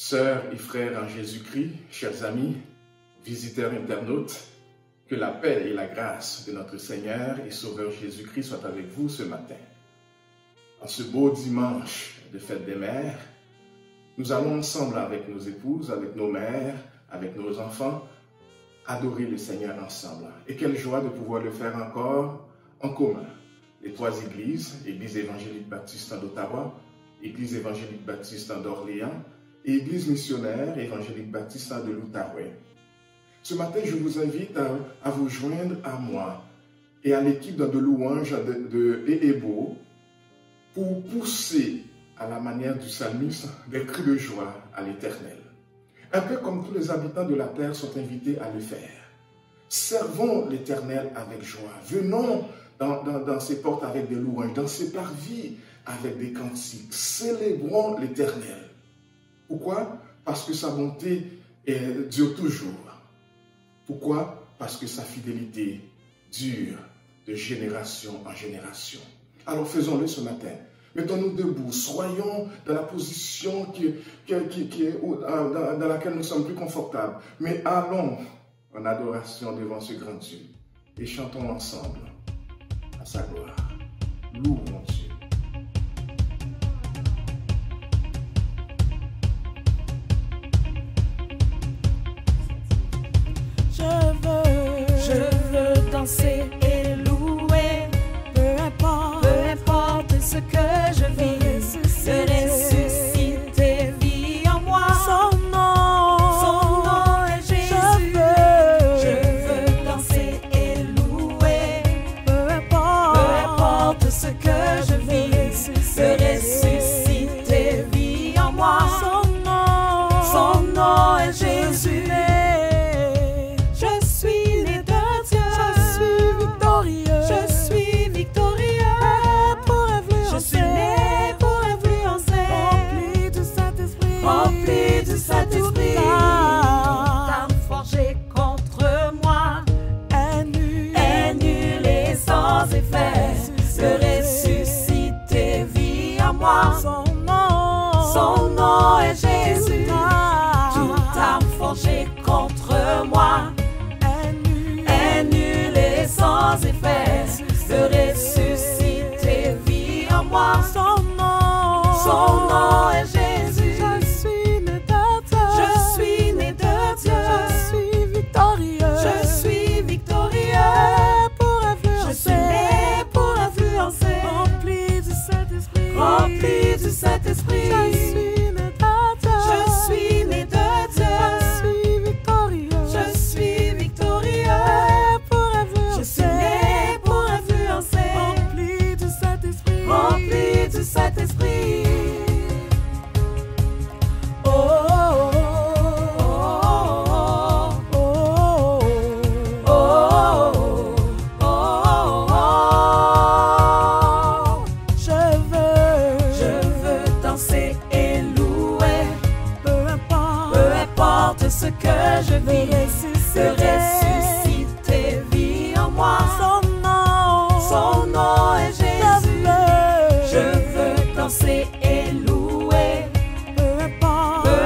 Sœurs et frères en Jésus-Christ, chers amis, visiteurs internautes, que la paix et la grâce de notre Seigneur et Sauveur Jésus-Christ soient avec vous ce matin. En ce beau dimanche de fête des mères, nous allons ensemble avec nos épouses, avec nos mères, avec nos enfants, adorer le Seigneur ensemble. Et quelle joie de pouvoir le faire encore en commun. Les trois églises, Église évangélique baptiste d'Ottawa, Église évangélique baptiste d'Orléans et Église missionnaire évangélique baptiste de l'Outaouais. Ce matin, je vous invite à vous joindre à moi et à l'équipe de louanges de Ehebo pour pousser à la manière du psalmiste des cris de joie à l'Éternel. Un peu comme tous les habitants de la terre sont invités à le faire. Servons l'Éternel avec joie. Venons dans ses portes avec des louanges, dans ses parvis avec des cantiques. Célébrons l'Éternel. Pourquoi? Parce que sa bonté dure toujours. Pourquoi? Parce que sa fidélité dure de génération en génération. Alors faisons-le ce matin. Mettons-nous debout, soyons dans la position dans laquelle nous sommes plus confortables. Mais allons en adoration devant ce grand Dieu et chantons ensemble à sa gloire. Louons Dieu. Je veux danser et louer, peu importe ce que je vis, de ressusciter vie en moi. Son nom est Jésus. Je veux danser et louer, peu importe ce que je vis, de ressusciter vie en moi. Son nom est Jésus. Son nom est Jésus. Toute arme forgée contre moi est nulle et sans effet, de ressusciter vie en moi. Son nom est Jésus. Je suis né de Dieu. Je suis né de Dieu. Je suis victorieux. Je suis victorieux pour influencer. Je suis né pour influencer. Rempli du Saint-Esprit. Rempli du Saint-Esprit. Je suis né de Dieu. Je suis né de Dieu. Je suis victorieux. Je suis victorieux pour influencer. Je suis né pour influencer. Rempli du Saint-Esprit. Rempli du Saint-Esprit. Ce que je vis, de ressusciter vie en moi. Son nom est Jésus. Je veux danser et louer, peu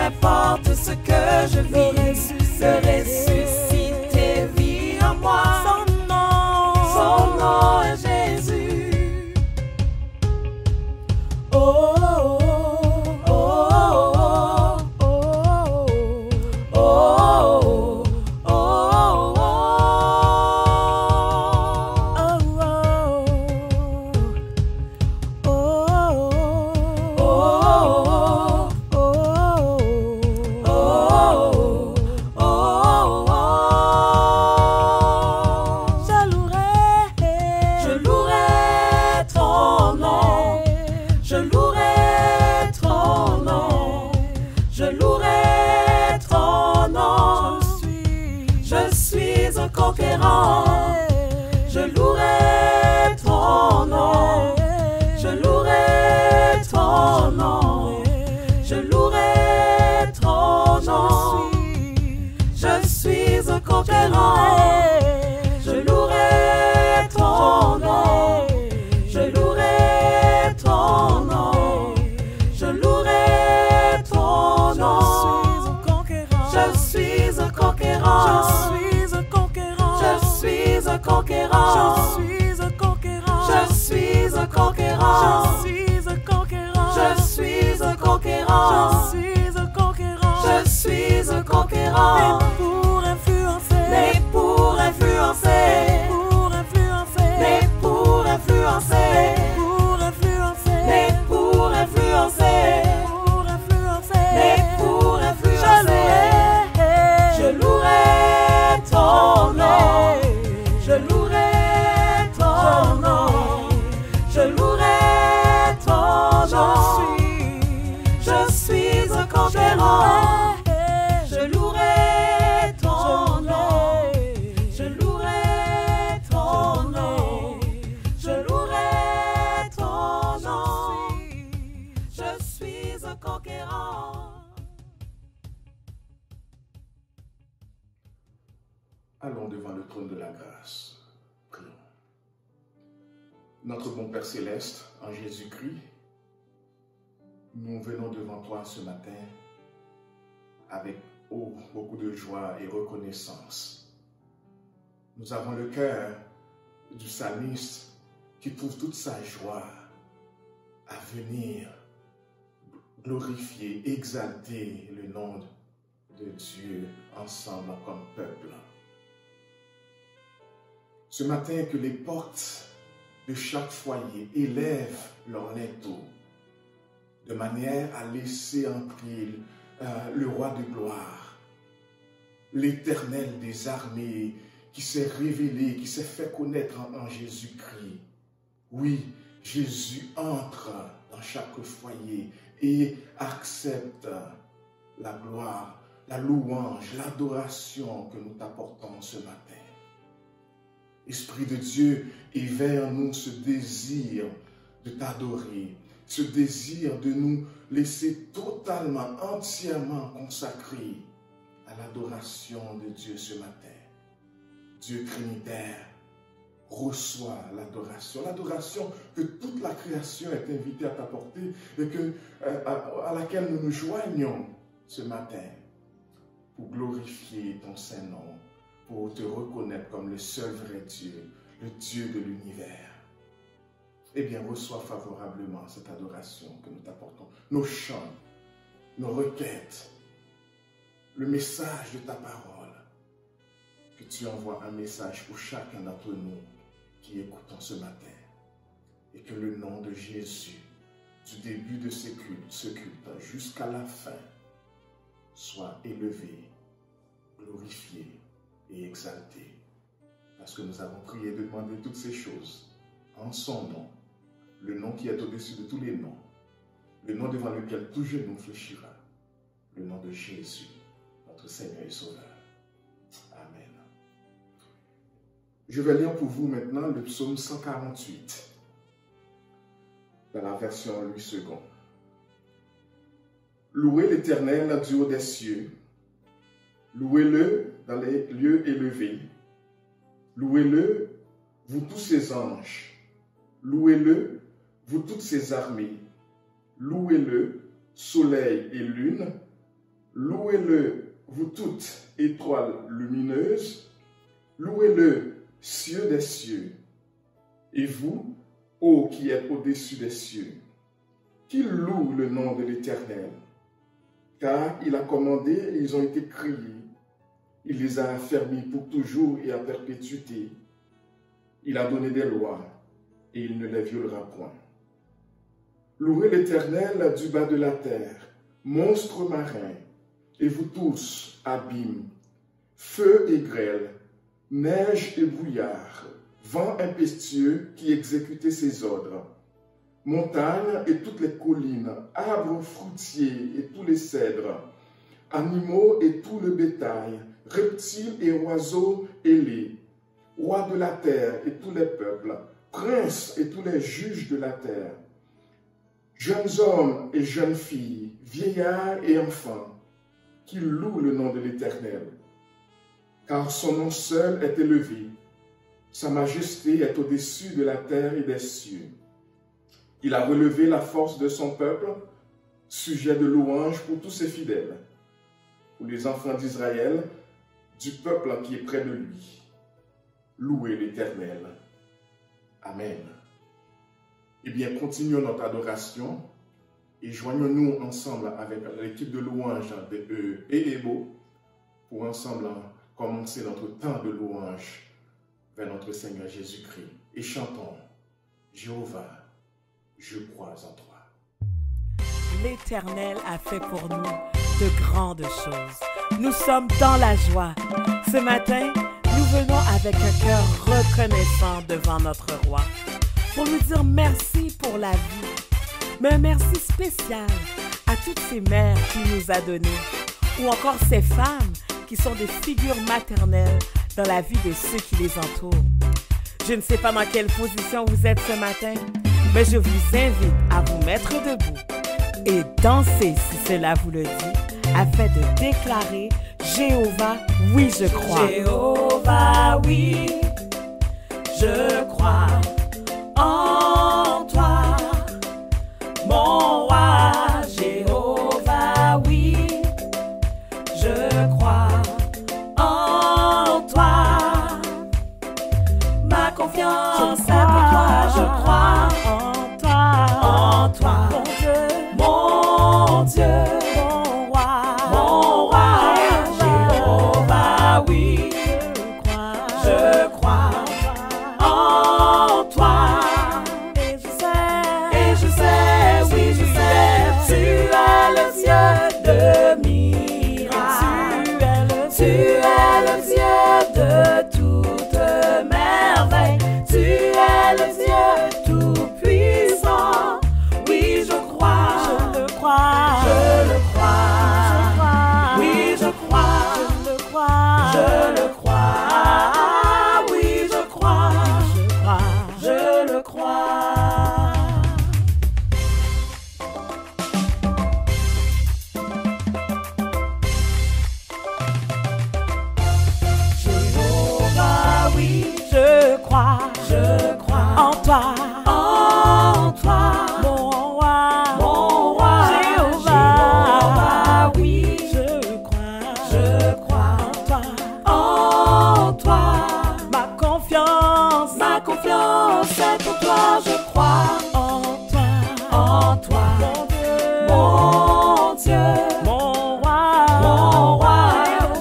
importe ce que je vis, de ressusciter vie en moi. Son nom est Jésus. Conquérant, je louerai ton nom, je louerai ton nom, je louerai ton nom. Je suis un conquérant, je louerai ton nom, je louerai ton nom, je louerai ton nom. conquérant. Je suis un conquérant. Je suis un conquérant. Né pour influencer. Né pour influencer. Pour influencer. Né pour influencer. Pour influencer. Né pour influencer. Pour influencer. Né pour influencer. Je louerai ton nom. Je louerai ton nom. Je louerai ton nom. Je suis un conquérant. Je louerai ton nom. Je louerai ton nom. Je louerai ton nom. Je suis un conquérant. Allons devant le trône de la grâce. Prions. Notre bon Père Céleste, en Jésus-Christ, nous venons devant toi ce matin avec beaucoup de joie et reconnaissance. Nous avons le cœur du psalmiste qui trouve toute sa joie à venir glorifier, exalter le nom de Dieu ensemble comme peuple. Ce matin, que les portes de chaque foyer élèvent leur linteau de manière à laisser entrer le roi de gloire, l'Éternel des armées qui s'est révélé, qui s'est fait connaître en Jésus-Christ. Oui, Jésus entre dans chaque foyer et accepte la gloire, la louange, l'adoration que nous t'apportons ce matin. Esprit de Dieu, éveille en nous ce désir de t'adorer, ce désir de nous laisser totalement, entièrement consacrés à l'adoration de Dieu ce matin. Dieu Trinitaire, reçois l'adoration que toute la création est invitée à t'apporter et à laquelle nous nous joignons ce matin pour glorifier ton Saint-Nom, pour te reconnaître comme le seul vrai Dieu, le Dieu de l'univers. Eh bien, reçois favorablement cette adoration que nous t'apportons, nos chants, nos requêtes, le message de ta parole, que tu envoies un message pour chacun d'entre nous qui écoutons ce matin, et que le nom de Jésus, du début de ce culte jusqu'à la fin, soit élevé, glorifié et exalté, parce que nous avons prié de demander toutes ces choses en son nom, le nom qui est au-dessus de tous les noms, le nom devant lequel tout genou fléchira, le nom de Jésus, notre Seigneur et Sauveur. Amen. Je vais lire pour vous maintenant le psaume 148, dans la version Louis II. Louez l'Éternel du haut des cieux, louez-le dans les lieux élevés, louez-le, vous tous ses anges, louez-le, vous toutes ses armées, louez-le, soleil et lune, louez-le, vous toutes étoiles lumineuses, louez-le, cieux des cieux, et vous, ô qui êtes au-dessus des cieux, qui loue le nom de l'Éternel, car il a commandé et ils ont été créés, il les a affermis pour toujours et à perpétuité, il a donné des lois et il ne les violera point. Louez l'Éternel du bas de la terre, monstres marins, et vous tous, abîmes, feu et grêle, neige et brouillard, vent impétueux qui exécutait ses ordres, montagnes et toutes les collines, arbres fruitiers et tous les cèdres, animaux et tout le bétail, reptiles et oiseaux ailés, rois de la terre et tous les peuples, princes et tous les juges de la terre, jeunes hommes et jeunes filles, vieillards et enfants, qui louent le nom de l'Éternel. Car son nom seul est élevé, sa majesté est au-dessus de la terre et des cieux. Il a relevé la force de son peuple, sujet de louange pour tous ses fidèles, pour les enfants d'Israël, du peuple qui est près de lui. Louez l'Éternel. Amen. Eh bien, continuons notre adoration Et joignons-nous ensemble avec l'équipe de louange de EEBO pour ensemble commencer notre temps de louange vers notre Seigneur Jésus-Christ. Et chantons, Jéhovah, je crois en toi. L'Éternel a fait pour nous de grandes choses. Nous sommes dans la joie. Ce matin, nous venons avec un cœur reconnaissant devant notre roi pour lui dire merci pour la vie. Mais un merci spécial à toutes ces mères qu'il nous a données ou encore ces femmes qui sont des figures maternelles dans la vie de ceux qui les entourent. Je ne sais pas dans quelle position vous êtes ce matin, mais je vous invite à vous mettre debout et danser si cela vous le dit, afin de déclarer Jéhovah, oui je crois. Jéhovah, oui, je crois en toi, mon roi. Jéhovah, oui, je crois en toi. Ma confiance est en toi, je crois en toi, mon Dieu, mon roi. Jéhovah, oui, je crois en toi. Et je sais, oui je sais, tu es le Dieu de miracles, tu es le Dieu de toute merveille, tu es le Dieu tout-puissant. Oui je crois, je le crois, je le crois, oui je crois, je le crois, je le crois, oui je crois, je le crois. Jéhovah, oui, je crois en toi, mon roi. Jéhovah, oui, je crois en toi. Ma confiance est en toi, je crois en toi, mon Dieu, mon roi.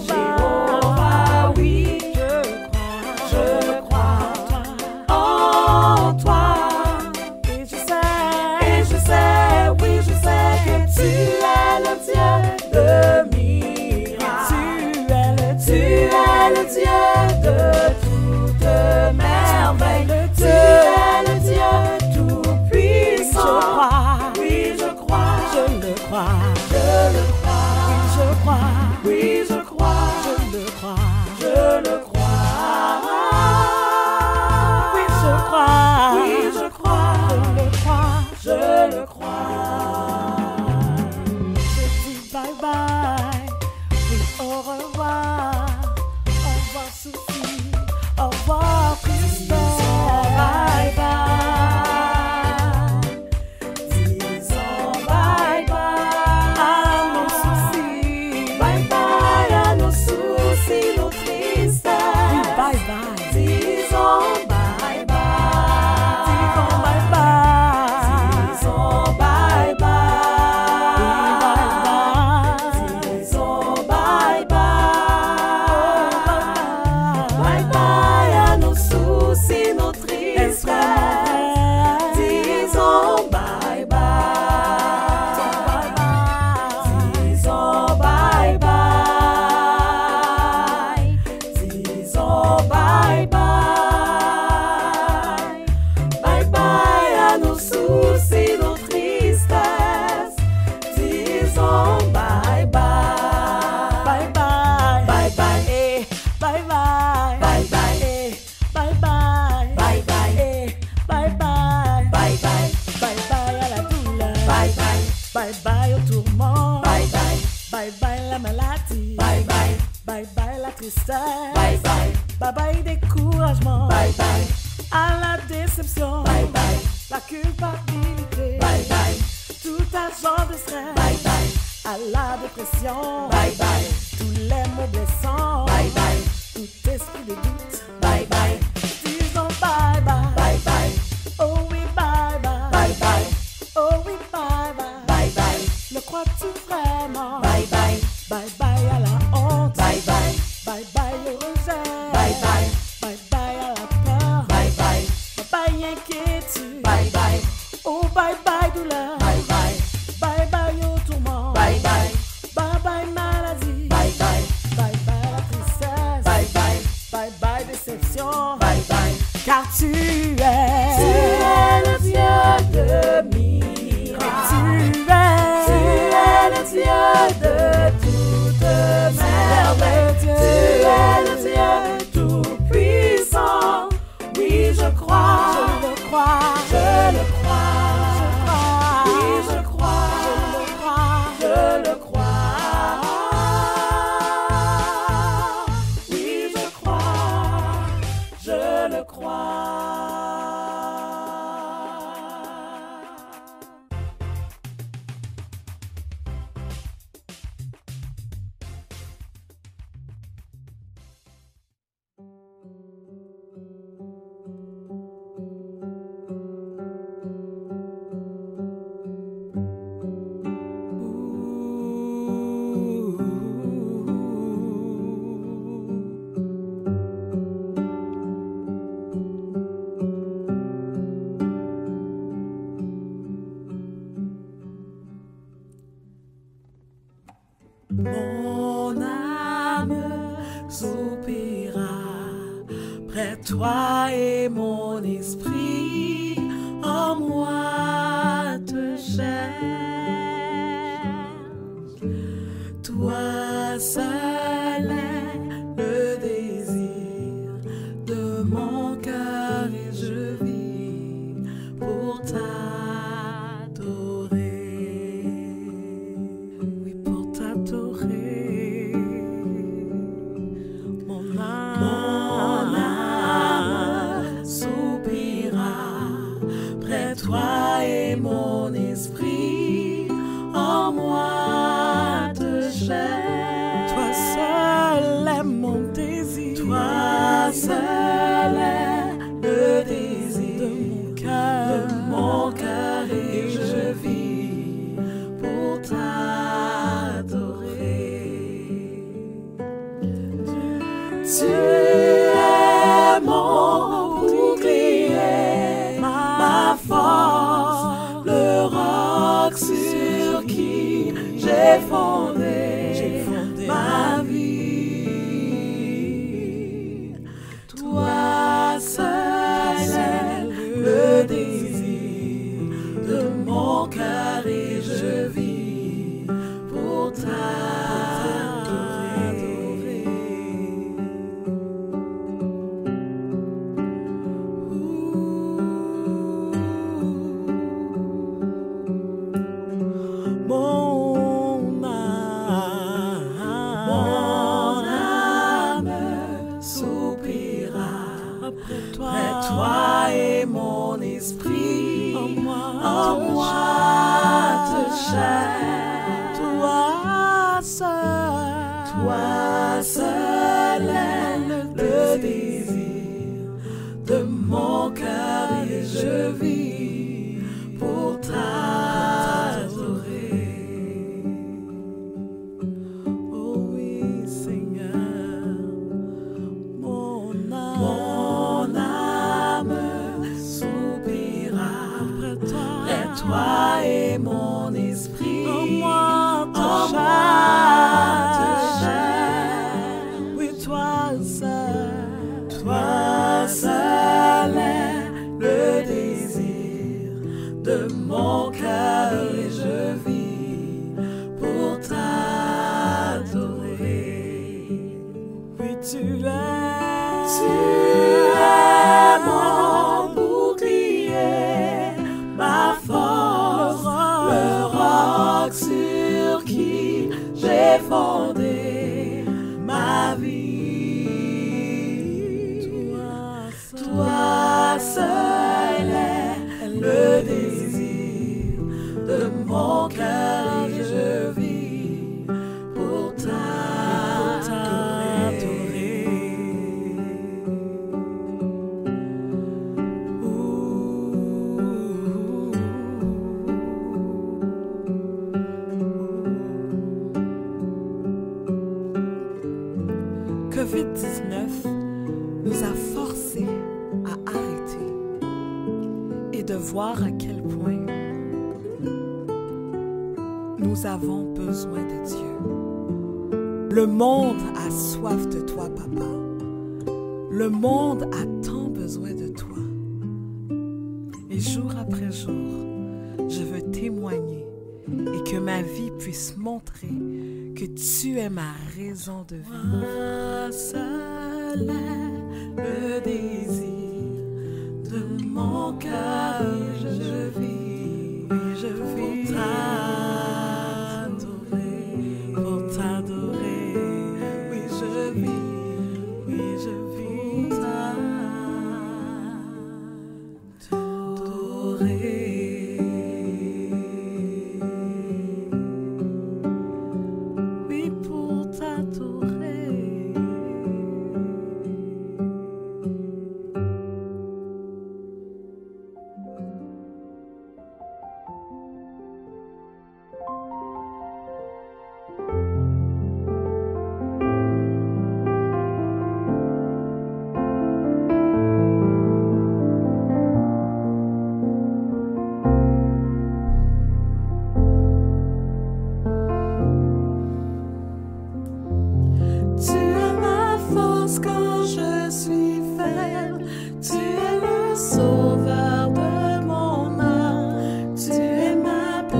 Jéhovah, oui, je crois en toi. Et je sais, oui je sais que tu es le Dieu de miracles, tu es le Dieu de toute merveille, tu es le Dieu tout-puissant. Oui je crois, je le crois, oui je crois, je le crois, oui je crois, je le crois. Je dis bye bye, oui au revoir, au revoir souci, au revoir tristesse, Bye bye, disons bye bye à nos soucis, bye bye à nos soucis, nos tristesses. oui bye bye, Disons bye bye, disons bye bye, disons bye bye, disons bye bye, bye bye à nos soucis, nos tristesses. Disons bye bye, disons bye bye, disons bye bye, bye bye à nos soucis, nos tristesses. Disons bye bye, bye bye, bye bye, eh, bye bye, bye bye, eh, bye bye, bye bye, eh, bye bye, bye bye, bye bye à la douleur, bye bye, bye bye au tourment, bye bye, bye bye la maladie, bye bye, bye bye la tristesse, bye bye, bye bye découragement, bye bye, à la déception, bye bye, la culpabilité, bye bye, tout agent de stress, bye bye, à la dépression, bye bye, tous les mots blessants, bye bye, tout esprit de doute, bye bye, disons bye bye, bye bye, oh oui bye bye, bye bye, oh oui bye bye, bye bye bye douleur, bye bye, bye bye au tourment, bye bye, bye bye maladie, bye bye, bye bye la tristesse, bye bye, bye bye déception, bye bye. car tu es le Dieu de miracles. Tu es le Dieu de toute merveille. Tu es le Dieu tout-puissant. Oui, je crois. je le crois, Je le crois. je Oui, je crois. crois, Je le crois. Oui, je crois. Je le crois. Mon âme soupira près de toi et mon esprit en moi te cherche. Toi seul est le désir de mon cœur et je vis pour t'adorer. Oui, pour t'adorer. Mon âme soupira près de toi et mon esprit en moi te cherche. Toi seul est mon désir. Toi seul est le désir de mon cœur et je vis pour t'adorer. Tu es mon bouclier, ma force, le roc sur qui j'ai fondé ma vie. Toi seul est le désir de mon cœur et je vis pour t'adorer. Mon âme soupira près de toi et mon esprit en moi te cherche. Toi seul est le désir de mon cœur et je vis pour t'adorer. Oh oui, Seigneur, mon âme soupira près de toi et mon esprit en moi te cherche. Oui, toi seul est le désir de mon cœur et je vis pour t'adorer. Oui, tu es mon bouclier, ma force, le roc sur qui j'ai fondé ma vie. Toi seul est le désir de mon cœur et je vis pour t'adorer. COVID-19 nous a forcés à arrêter et de voir à quel point nous avons besoin de Dieu. Le monde a soif de toi, Papa. Le monde a tant besoin de toi. Et jour après jour, je veux témoigner et que ma vie puisse montrer que tu es ma raison de vie. Moi seul est le désir de mon cœur. Je vis pour t'adorer. Oui, je vis pour t'adorer. Oui, pour t'adorer. Tu es ma force quand je suis faible. Tu es le sauveur de mon âme. Tu es ma plénitude.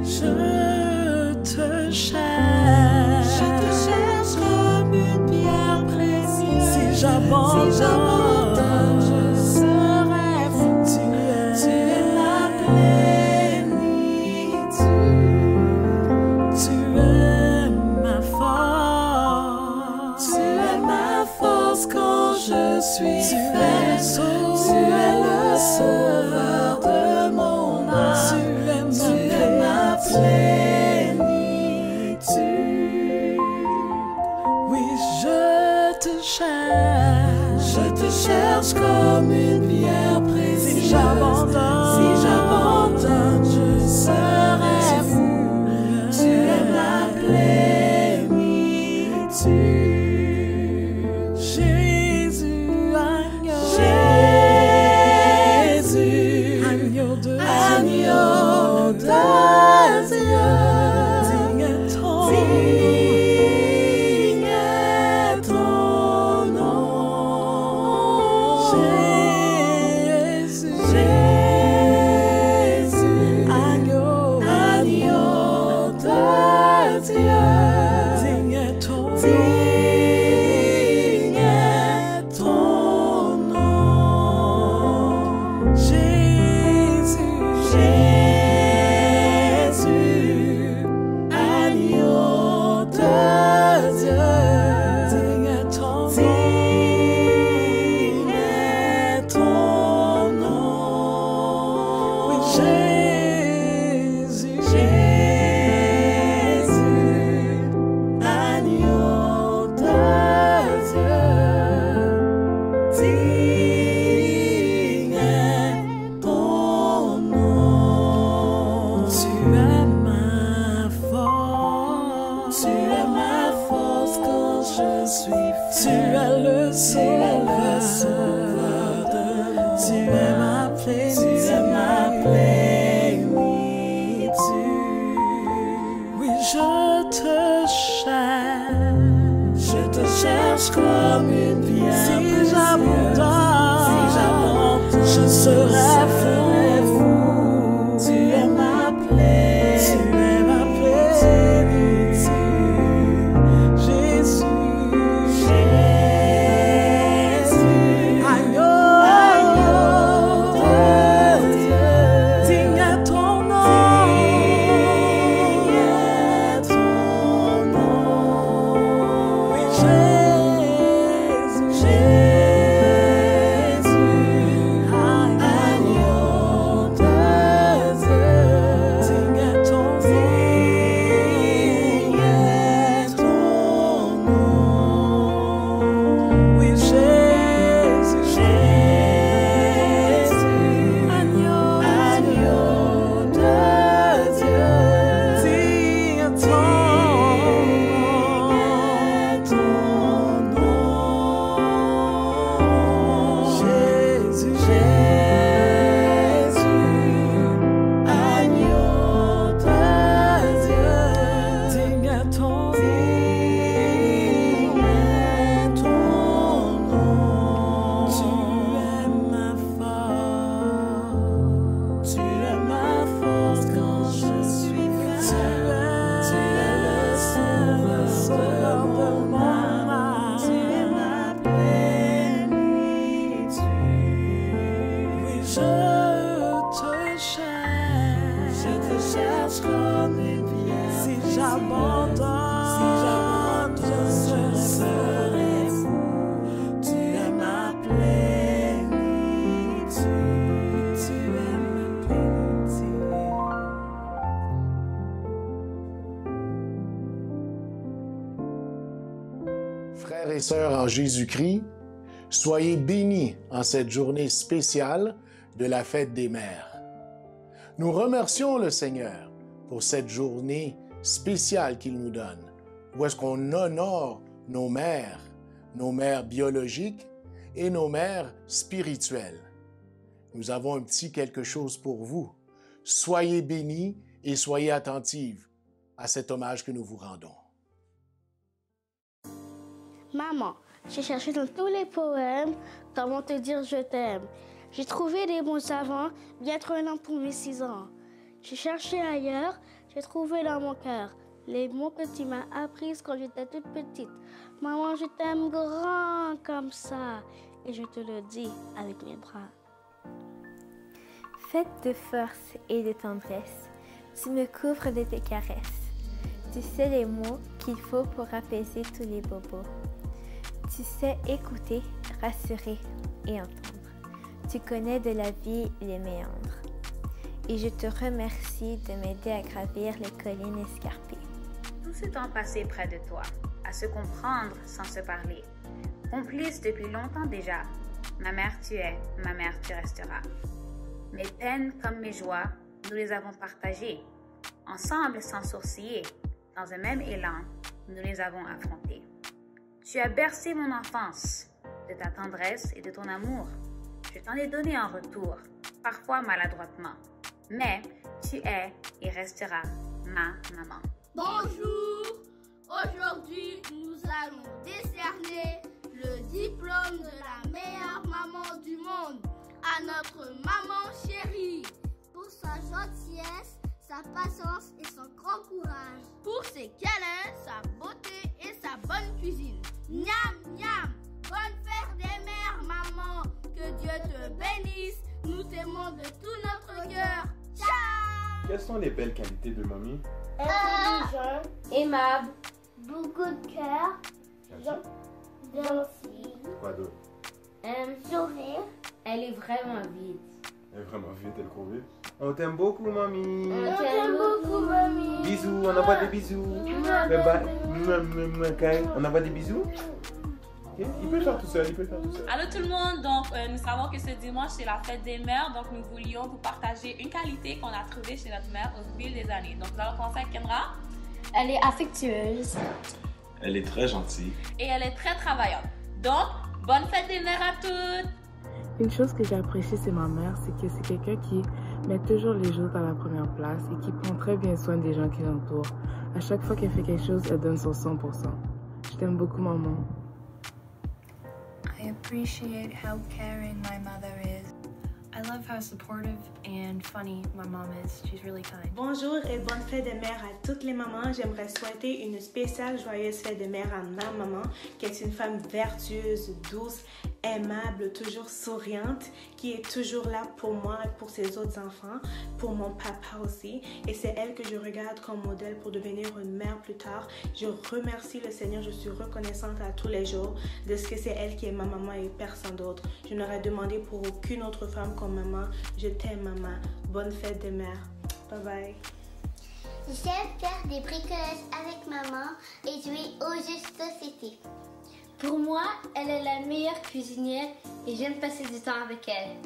Je te cherche. Je te cherche comme une pierre précieuse. Si j'abandonne, je serai fou. Tu es ma plénitude. Tu es ma force. Tu es ma force quand je suis faible. Tu es le sauveur de mon âme. Tu es ma plénitude. Oui, je te cherche. Je te cherche comme une pierre précieuse. Si j'abandonne, je serai fou. Tu es ma plénitude. Jésus, agneau. Jésus, agneau de Dieu. Digne est ton nom. Jésus, agneau de Dieu. Digne est ton nom. Jésus, agneau de Dieu. Digne est ton nom. Oui, Jésus, agneau de Dieu. Digne est ton nom. Tu es ma force. Tu es ma force quand je suis faible. Tu es le sauveur de mon âme. Tu es ma plénitude. Oui, je te cherche. Je te cherche comme une pierre. Si j'abandonne, je serai fou. Tu es ma plénitude. Jésus, agneau de Dieu. Digne est ton nom. Oui, Jésus, agneau Frères et sœurs en Jésus-Christ, soyez bénis en cette journée spéciale de la fête des mères. Nous remercions le Seigneur pour cette journée spéciale qu'il nous donne, où est-ce qu'on honore nos mères biologiques et nos mères spirituelles. Nous avons un petit quelque chose pour vous. Soyez bénis et soyez attentifs à cet hommage que nous vous rendons. Maman, j'ai cherché dans tous les poèmes comment te dire je t'aime. J'ai trouvé des mots savants bien trop lents pour mes 6 ans. J'ai cherché ailleurs, j'ai trouvé dans mon cœur les mots que tu m'as appris quand j'étais toute petite. Maman, je t'aime grand comme ça et je te le dis avec mes bras. Faite de force et de tendresse, tu me couvres de tes caresses. Tu sais les mots qu'il faut pour apaiser tous les bobos. Tu sais écouter, rassurer et entendre. Tu connais de la vie les méandres. Et je te remercie de m'aider à gravir les collines escarpées. Tout ce temps passé près de toi, à se comprendre sans se parler. Complices depuis longtemps déjà, ma mère tu es, ma mère tu resteras. Mes peines comme mes joies, nous les avons partagées. Ensemble sans sourciller, dans un même élan, nous les avons affrontées. Tu as bercé mon enfance, de ta tendresse et de ton amour. Je t'en ai donné en retour, parfois maladroitement. Mais tu es et resteras ma maman. Bonjour! Aujourd'hui, nous allons décerner le diplôme de la meilleure maman du monde à notre maman chérie. Pour sa gentillesse, sa patience et son grand courage. Pour ses câlins, sa beauté et sa bonne cuisine. Miam, miam! Bonne fête des mères, maman! Que Dieu te bénisse! Nous t'aimons de tout notre cœur. Ciao! Quelles sont les belles qualités de mamie? Intelligent, aimable, beaucoup de cœur, gentil, Quoi d'autre? sourire. Elle est vraiment vite. Elle est vraiment vite, elle court vite. On t'aime beaucoup, mamie. On t'aime beaucoup, mamie. Bisous, on envoie des bisous. Bye bye. On envoie des bisous. Okay. Il peut faire tout seul, Allô tout le monde, donc nous savons que ce dimanche c'est la fête des mères, donc nous voulions vous partager une qualité qu'on a trouvée chez notre mère au fil des années. Donc nous allons commencer avec Kendra. Elle est affectueuse. Elle est très gentille. Et elle est très travaillante. Donc, bonne fête des mères à toutes! Une chose que j'apprécie chez ma mère, c'est que c'est quelqu'un qui met toujours les autres à la première place et qui prend très bien soin des gens qui l'entourent. À chaque fois qu'elle fait quelque chose, elle donne son 100%. Je t'aime beaucoup, maman. I appreciate how caring my mother is. I love how supportive and funny my mom is. She's really kind. Bonjour et bonne fête des mères à toutes les mamans. J'aimerais souhaiter une spéciale joyeuse fête des mères à ma maman, qui est une femme vertueuse, douce, aimable, toujours souriante, qui est toujours là pour moi et pour ses autres enfants, pour mon papa aussi. Et c'est elle que je regarde comme modèle pour devenir une mère plus tard. Je remercie le Seigneur, je suis reconnaissante à tous les jours de ce que c'est elle qui est ma maman et personne d'autre. Je n'aurais demandé pour aucune autre femme comme maman. Je t'aime, maman. Bonne fête des mères. Bye bye. J'aime faire des bricolages avec maman et jouer aux jeux de société. Pour moi, elle est la meilleure cuisinière et j'aime passer du temps avec elle.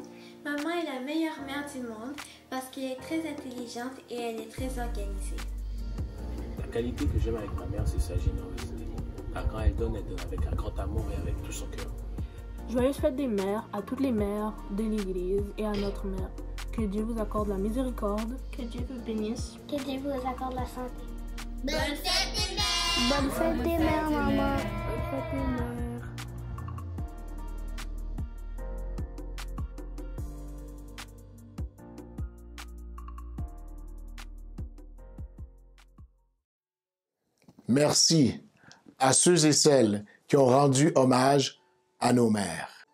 Maman est la meilleure mère du monde parce qu'elle est très intelligente et elle est très organisée. La qualité que j'aime avec ma mère, c'est sa générosité. Quand elle donne avec un grand amour et avec tout son cœur. Joyeuse fête des mères à toutes les mères de l'Église et à notre mère. Que Dieu vous accorde la miséricorde. Que Dieu vous bénisse. Que Dieu vous accorde la santé. Bonne fête des mères! Bonne fête des mères, maman. Bonne fête des mères. Merci à ceux et celles qui ont rendu hommage à nos mères.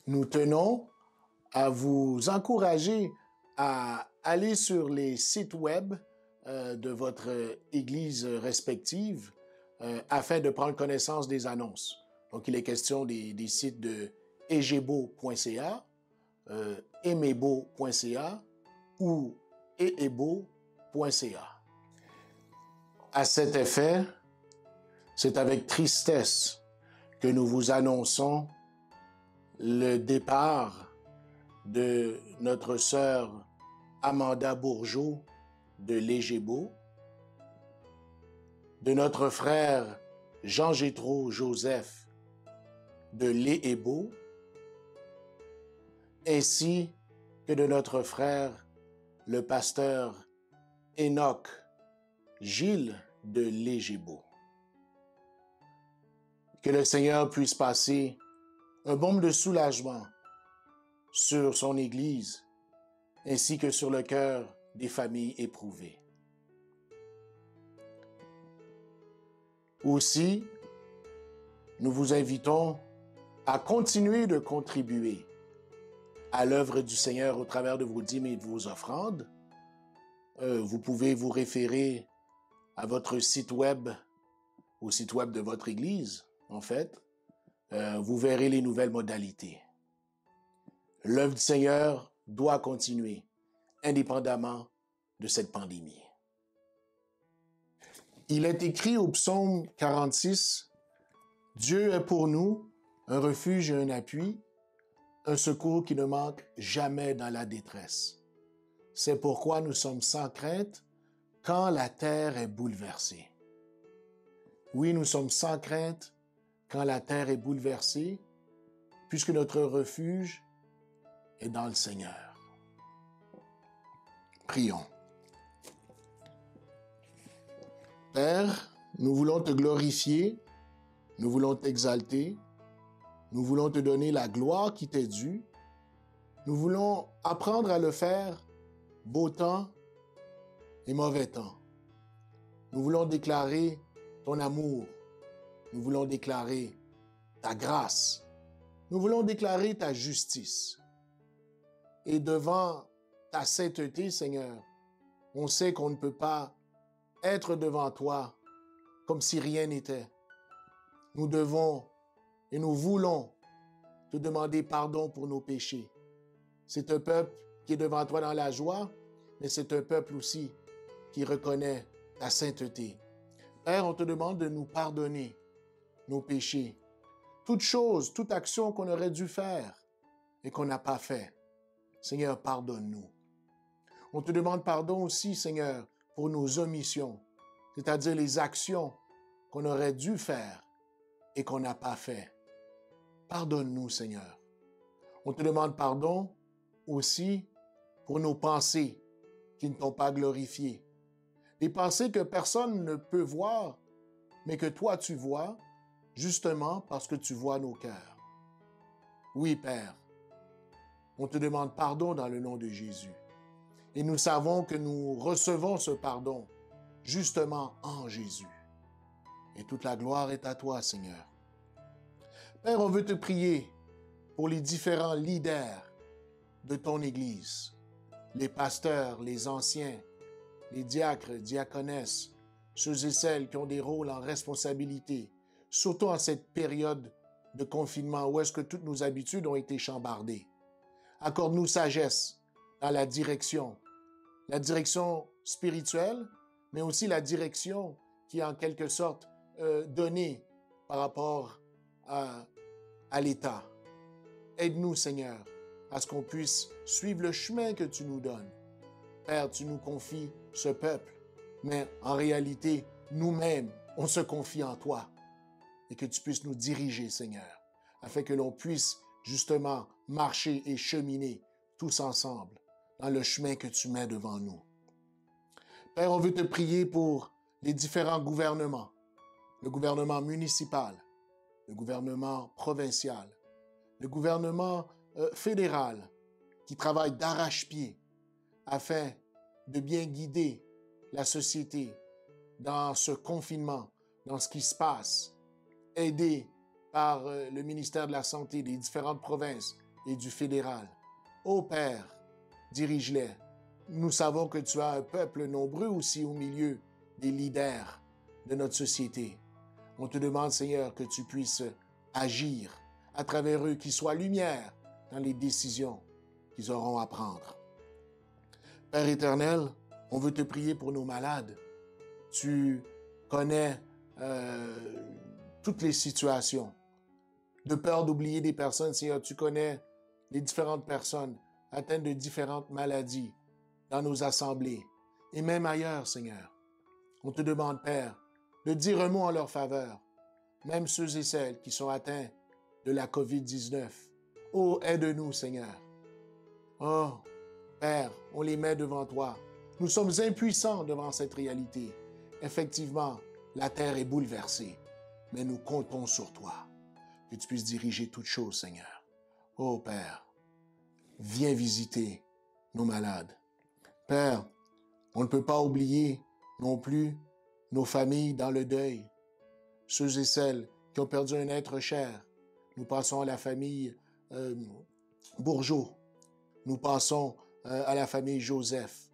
Nous tenons à vous encourager à aller sur les sites web de votre église respective afin de prendre connaissance des annonces. Donc, il est question des sites de egebo.ca, emebo.ca ou eebo.ca. À cet effet, c'est avec tristesse que nous vous annonçons le départ de notre sœur Amanda Bourgeot de Légébeau, de notre frère Jean-Gétro Joseph de Léhébeau, ainsi que de notre frère le pasteur Enoch Gilles de Légébeau. Que le Seigneur puisse passer un baume de soulagement sur son Église, ainsi que sur le cœur des familles éprouvées. Aussi, nous vous invitons à continuer de contribuer à l'œuvre du Seigneur au travers de vos dîmes et de vos offrandes. Vous pouvez vous référer à votre site web, au site web de votre Église, en fait. Vous verrez les nouvelles modalités. L'œuvre du Seigneur doit continuer, indépendamment de cette pandémie. Il est écrit au psaume 46, « Dieu est pour nous un refuge et un appui, un secours qui ne manque jamais dans la détresse. C'est pourquoi nous sommes sans crainte quand la terre est bouleversée. » Oui, nous sommes sans crainte quand la terre est bouleversée, puisque notre refuge est dans le Seigneur. Prions. Père, nous voulons te glorifier, nous voulons t'exalter, nous voulons te donner la gloire qui t'est due, nous voulons apprendre à le faire beau temps et mauvais temps. Nous voulons déclarer ton amour, nous voulons déclarer ta grâce, nous voulons déclarer ta justice. Et devant ta sainteté, Seigneur, on sait qu'on ne peut pas être devant toi comme si rien n'était. Nous devons et nous voulons te demander pardon pour nos péchés. C'est un peuple qui est devant toi dans la joie, mais c'est un peuple aussi qui reconnaît ta sainteté. Père, on te demande de nous pardonner nos péchés, toute chose, toute action qu'on aurait dû faire et qu'on n'a pas fait. Seigneur, pardonne-nous. On te demande pardon aussi, Seigneur, pour nos omissions, c'est-à-dire les actions qu'on aurait dû faire et qu'on n'a pas fait. Pardonne-nous, Seigneur. On te demande pardon aussi pour nos pensées qui ne t'ont pas glorifié. Des pensées que personne ne peut voir, mais que toi tu vois, justement parce que tu vois nos cœurs. Oui, Père, on te demande pardon dans le nom de Jésus. Et nous savons que nous recevons ce pardon justement en Jésus. Et toute la gloire est à toi, Seigneur. Père, on veut te prier pour les différents leaders de ton Église, les pasteurs, les anciens, les diacres, diaconesses, ceux et celles qui ont des rôles en responsabilité, surtout en cette période de confinement où est-ce que toutes nos habitudes ont été chambardées. Accorde-nous sagesse dans la direction spirituelle, mais aussi la direction qui est en quelque sorte donnée par rapport à l'État. Aide-nous, Seigneur, à ce qu'on puisse suivre le chemin que tu nous donnes. Père, tu nous confies ce peuple, mais en réalité, nous-mêmes, on se confie en toi et que tu puisses nous diriger, Seigneur, afin que l'on puisse justement marcher et cheminer tous ensemble dans le chemin que tu mets devant nous. Père, on veut te prier pour les différents gouvernements, le gouvernement municipal, le gouvernement provincial, le gouvernement fédéral qui travaille d'arrache-pied afin de bien guider la société dans ce confinement, dans ce qui se passe, aidé par le ministère de la Santé des différentes provinces et du fédéral. Ô Père, dirige-les. Nous savons que tu as un peuple nombreux aussi au milieu des leaders de notre société. On te demande, Seigneur, que tu puisses agir à travers eux, qu'ils soient lumière dans les décisions qu'ils auront à prendre. Père éternel, on veut te prier pour nos malades. Tu connais toutes les situations. de peur d'oublier des personnes. Seigneur, tu connais les différentes personnes atteintes de différentes maladies dans nos assemblées et même ailleurs, Seigneur. On te demande, Père, de dire un mot en leur faveur, même ceux et celles qui sont atteints de la COVID-19. Oh, aide-nous, Seigneur. Oh, Père, on les met devant toi. Nous sommes impuissants devant cette réalité. Effectivement, la terre est bouleversée, mais nous comptons sur toi, que tu puisses diriger toutes choses, Seigneur. Oh, Père, viens visiter nos malades. Père, on ne peut pas oublier non plus nos familles dans le deuil, ceux et celles qui ont perdu un être cher. Nous pensons à la famille Bourgeot. Nous pensons à la famille Joseph.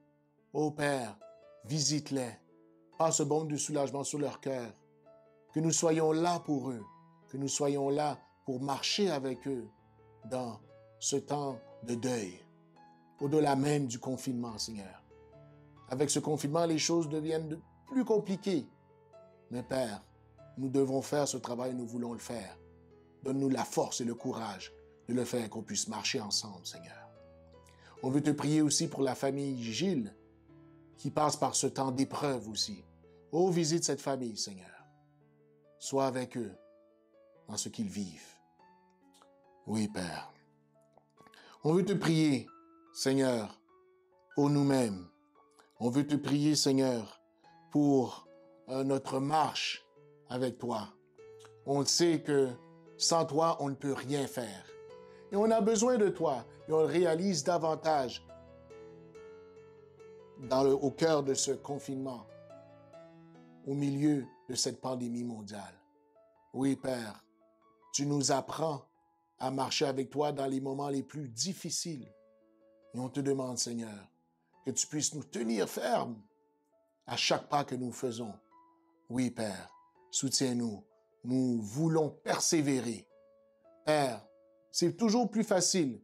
Ô Père, visite-les. Passe un baume de soulagement sur leur cœur. Que nous soyons là pour eux. Que nous soyons là pour marcher avec eux dans ce temps de deuil. Au-delà même du confinement, Seigneur. Avec ce confinement, les choses deviennent plus compliquées. Mais Père, nous devons faire ce travail, nous voulons le faire. Donne-nous la force et le courage de le faire, qu'on puisse marcher ensemble, Seigneur. On veut te prier aussi pour la famille Gilles, qui passe par ce temps d'épreuve aussi. Oh, visite cette famille, Seigneur. Sois avec eux dans ce qu'ils vivent. Oui, Père. On veut te prier, Seigneur, pour nous-mêmes. On veut te prier, Seigneur, pour notre marche avec toi. On sait que sans toi, on ne peut rien faire. Et on a besoin de toi. Et on le réalise davantage au cœur de ce confinement, au milieu de cette pandémie mondiale. Oui, Père, tu nous apprends à marcher avec toi dans les moments les plus difficiles. Et on te demande, Seigneur, que tu puisses nous tenir fermes à chaque pas que nous faisons. Oui, Père, soutiens-nous. Nous voulons persévérer. Père, c'est toujours plus facile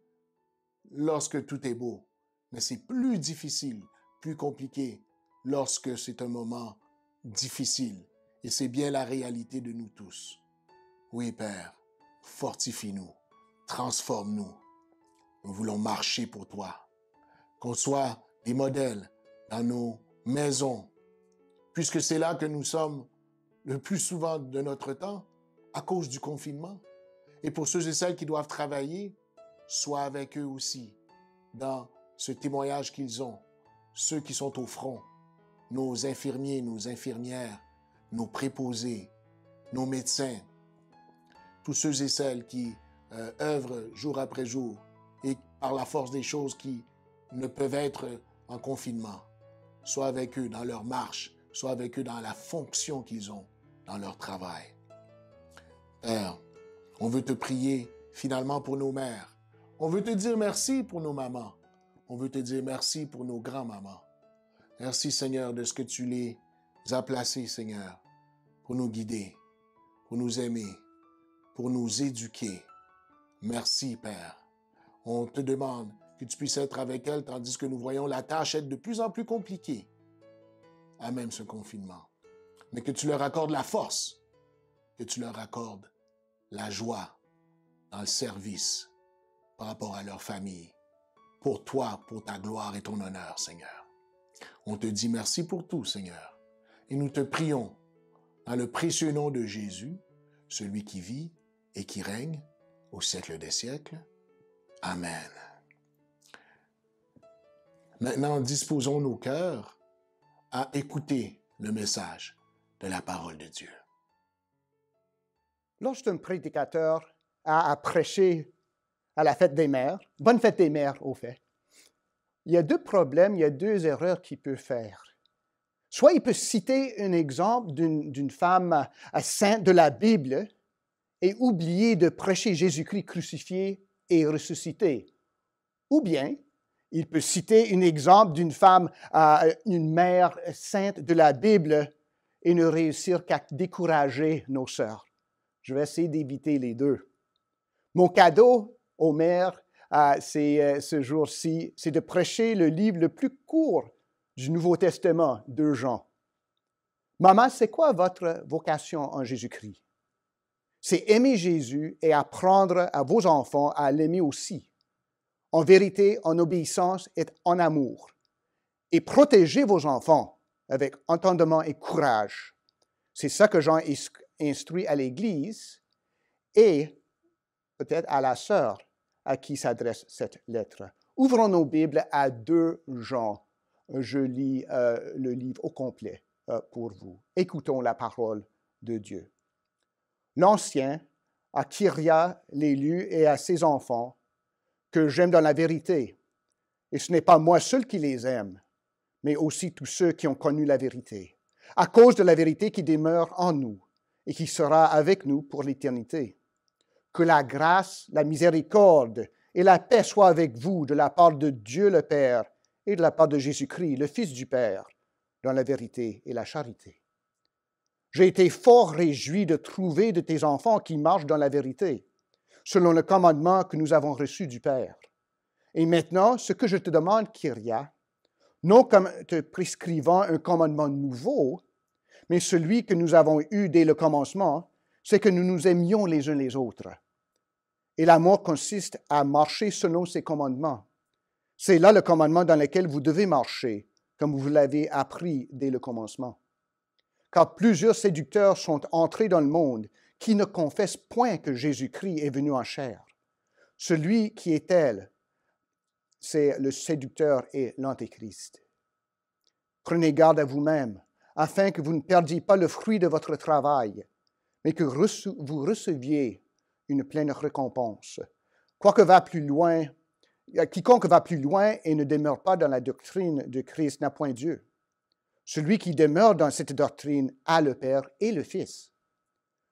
lorsque tout est beau, mais c'est plus difficile, plus compliqué lorsque c'est un moment difficile. Et c'est bien la réalité de nous tous. Oui, Père, fortifie-nous, transforme-nous. Nous voulons marcher pour toi. Qu'on soit des modèles dans nos maisons, puisque c'est là que nous sommes le plus souvent de notre temps à cause du confinement. Et pour ceux et celles qui doivent travailler, sois avec eux aussi dans ce témoignage qu'ils ont, ceux qui sont au front, nos infirmiers, nos infirmières, nos préposés, nos médecins, tous ceux et celles qui œuvrent jour après jour et par la force des choses qui ne peuvent être en confinement. Sois avec eux dans leur marche, sois avec eux dans la fonction qu'ils ont dans leur travail. Père, on veut te prier finalement pour nos mères. On veut te dire merci pour nos mamans. On veut te dire merci pour nos grands-mamans. Merci, Seigneur, de ce que tu les as placés, Seigneur, pour nous guider, pour nous aimer, pour nous éduquer. Merci, Père. On te demande que tu puisses être avec elles, tandis que nous voyons la tâche être de plus en plus compliquée à même ce confinement. Mais que tu leur accordes la force, que tu leur accordes la joie dans le service par rapport à leur famille, pour toi, pour ta gloire et ton honneur, Seigneur. On te dit merci pour tout, Seigneur. Et nous te prions dans le précieux nom de Jésus, celui qui vit et qui règne au siècle des siècles. Amen. Maintenant, disposons nos cœurs à écouter le message de la parole de Dieu. Lorsqu'un prédicateur a prêché à la fête des mères, bonne fête des mères au fait, il y a deux problèmes, il y a deux erreurs qu'il peut faire. Soit il peut citer un exemple d'une femme sainte de la Bible et oublier de prêcher Jésus-Christ crucifié et ressuscité. Ou bien, il peut citer un exemple d'une femme, une mère sainte de la Bible et ne réussir qu'à décourager nos sœurs. Je vais essayer d'éviter les deux. Mon cadeau aux mères ce jour-ci, c'est de prêcher le livre le plus court du Nouveau Testament, 2 Jean. Maman, c'est quoi votre vocation en Jésus-Christ? c'est aimer Jésus et apprendre à vos enfants à l'aimer aussi, en vérité, en obéissance et en amour, et protéger vos enfants avec entendement et courage. C'est ça que Jean instruit à l'Église et peut-être à la sœur à qui s'adresse cette lettre. Ouvrons nos Bibles à 2 Jean. Je lis le livre au complet pour vous. Écoutons la parole de Dieu. L'Ancien, à Kyria, l'élu et à ses enfants, que j'aime dans la vérité. Et ce n'est pas moi seul qui les aime, mais aussi tous ceux qui ont connu la vérité, à cause de la vérité qui demeure en nous et qui sera avec nous pour l'éternité. Que la grâce, la miséricorde et la paix soient avec vous de la part de Dieu le Père et de la part de Jésus-Christ, le Fils du Père, dans la vérité et la charité. J'ai été fort réjoui de trouver de tes enfants qui marchent dans la vérité, selon le commandement que nous avons reçu du Père. Et maintenant, ce que je te demande, Kyria, non comme te prescrivant un commandement nouveau, mais celui que nous avons eu dès le commencement, c'est que nous nous aimions les uns les autres. Et l'amour consiste à marcher selon ses commandements. C'est là le commandement dans lequel vous devez marcher, comme vous l'avez appris dès le commencement. Car plusieurs séducteurs sont entrés dans le monde qui ne confessent point que Jésus-Christ est venu en chair. Celui qui est tel, c'est le séducteur et l'antéchrist. Prenez garde à vous-même, afin que vous ne perdiez pas le fruit de votre travail, mais que vous receviez une pleine récompense. Quiconque va plus loin et ne demeure pas dans la doctrine de Christ n'a point Dieu. Celui qui demeure dans cette doctrine a le Père et le Fils.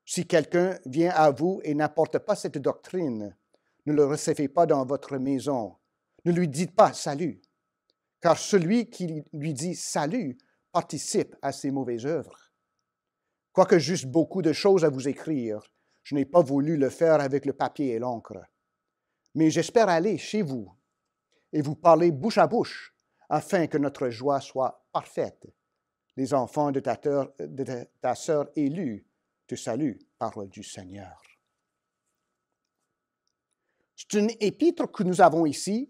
Si quelqu'un vient à vous et n'apporte pas cette doctrine, ne le recevez pas dans votre maison. Ne lui dites pas « salut », car celui qui lui dit « salut » participe à ses mauvaises œuvres. Quoique j'eusse beaucoup de choses à vous écrire, je n'ai pas voulu le faire avec le papier et l'encre. Mais j'espère aller chez vous et vous parler bouche à bouche, afin que notre joie soit parfaite. Les enfants de ta sœur élue te saluent, parole du Seigneur. C'est une épître que nous avons ici,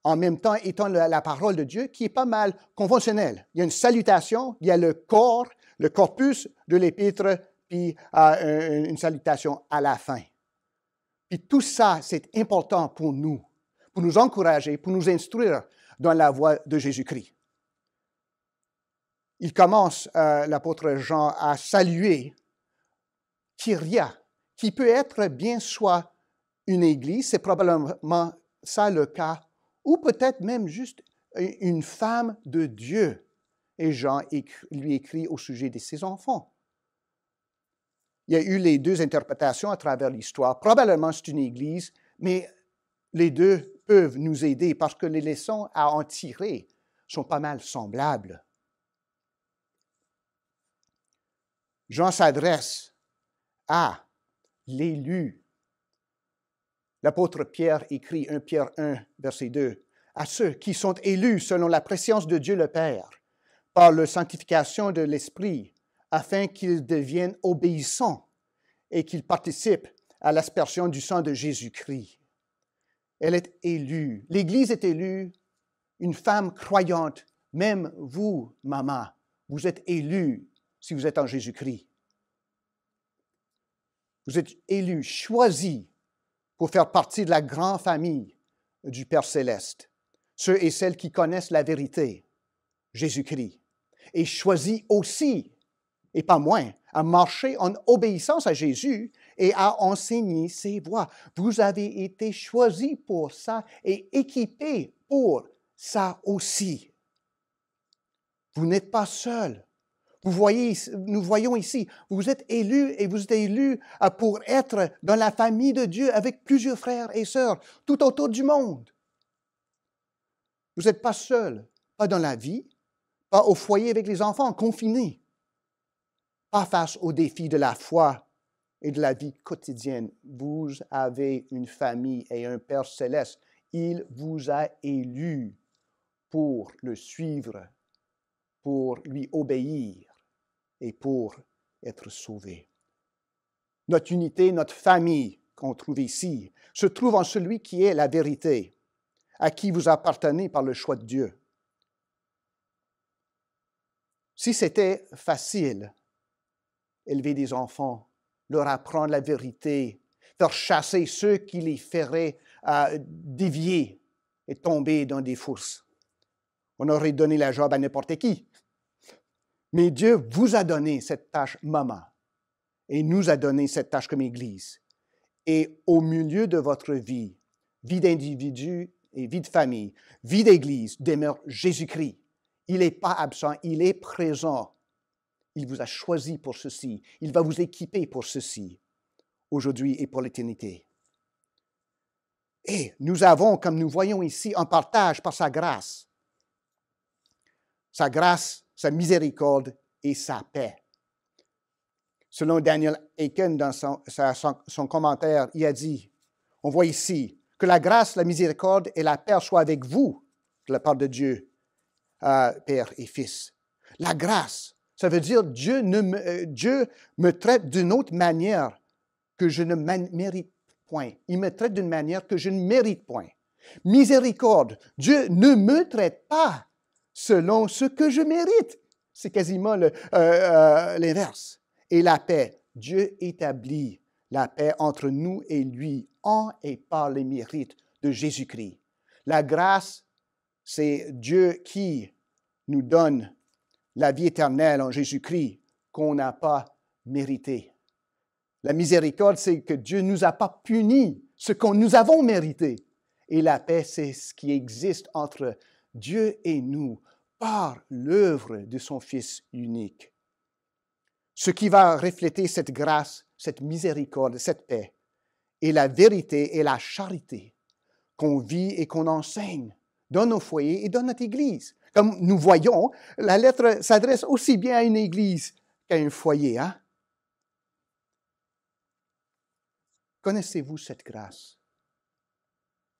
en même temps étant la parole de Dieu, qui est pas mal conventionnelle. Il y a une salutation, il y a le corpus de l'épître, puis une salutation à la fin. Puis tout ça, c'est important pour nous encourager, pour nous instruire dans la voie de Jésus-Christ. Il commence, l'apôtre Jean, à saluer Kyria, qui peut être bien soit une église, c'est probablement ça le cas, ou peut-être même juste une femme de Dieu. Et Jean lui écrit au sujet de ses enfants. Il y a eu les 2 interprétations à travers l'histoire. Probablement c'est une église, mais les 2 peuvent nous aider parce que les leçons à en tirer sont pas mal semblables. Jean s'adresse à l'élu. L'apôtre Pierre écrit 1 Pierre 1, verset 2, « À ceux qui sont élus selon la préscience de Dieu le Père, par la sanctification de l'Esprit, afin qu'ils deviennent obéissants et qu'ils participent à l'aspersion du sang de Jésus-Christ. » Elle est élue. L'Église est élue. Une femme croyante, même vous, maman, vous êtes élue si vous êtes en Jésus-Christ. Vous êtes élus, choisis pour faire partie de la grande famille du Père céleste. Ceux et celles qui connaissent la vérité, Jésus-Christ. Et choisis aussi, et pas moins, à marcher en obéissance à Jésus et à enseigner ses voies. Vous avez été choisis pour ça et équipés pour ça aussi. Vous n'êtes pas seuls. Nous voyons ici, vous êtes élus et vous êtes élus pour être dans la famille de Dieu avec plusieurs frères et sœurs tout autour du monde. Vous n'êtes pas seuls, pas dans la vie, pas au foyer avec les enfants, confinés, pas face aux défis de la foi et de la vie quotidienne. Vous avez une famille et un Père céleste. Il vous a élus pour le suivre, pour lui obéir et pour être sauvés. notre unité, notre famille qu'on trouve ici, se trouve en celui qui est la vérité, à qui vous appartenez par le choix de Dieu. Si c'était facile, élever des enfants, leur apprendre la vérité, faire chasser ceux qui les feraient dévier et tomber dans des fousses, on aurait donné la job à n'importe qui. Mais Dieu vous a donné cette tâche, maman, et nous a donné cette tâche comme Église. Et au milieu de votre vie, vie d'individu et vie de famille, vie d'Église, demeure Jésus-Christ. Il n'est pas absent, il est présent. Il vous a choisi pour ceci. Il va vous équiper pour ceci, aujourd'hui et pour l'éternité. Et nous avons, comme nous voyons ici, un partage par sa grâce. Sa grâce, sa miséricorde et sa paix. Selon Daniel Aiken, dans son commentaire, il a dit, on voit ici, que la grâce, la miséricorde et la paix soient avec vous, de la part de Dieu, Père et Fils. La grâce, ça veut dire Dieu me traite d'une autre manière que je ne mérite point. Il me traite d'une manière que je ne mérite point. Miséricorde, Dieu ne me traite pas selon ce que je mérite. C'est quasiment l'inverse. Et la paix, Dieu établit la paix entre nous et lui en et par les mérites de Jésus-Christ. La grâce, c'est Dieu qui nous donne la vie éternelle en Jésus-Christ qu'on n'a pas mérité. La miséricorde, c'est que Dieu ne nous a pas puni ce que nous avons mérité. Et la paix, c'est ce qui existe entre Dieu et nous par l'œuvre de son Fils unique. Ce qui va refléter cette grâce, cette miséricorde, cette paix, est la vérité et la charité qu'on vit et qu'on enseigne dans nos foyers et dans notre Église. Comme nous voyons, la lettre s'adresse aussi bien à une Église qu'à un foyer. Hein? Connaissez-vous cette grâce?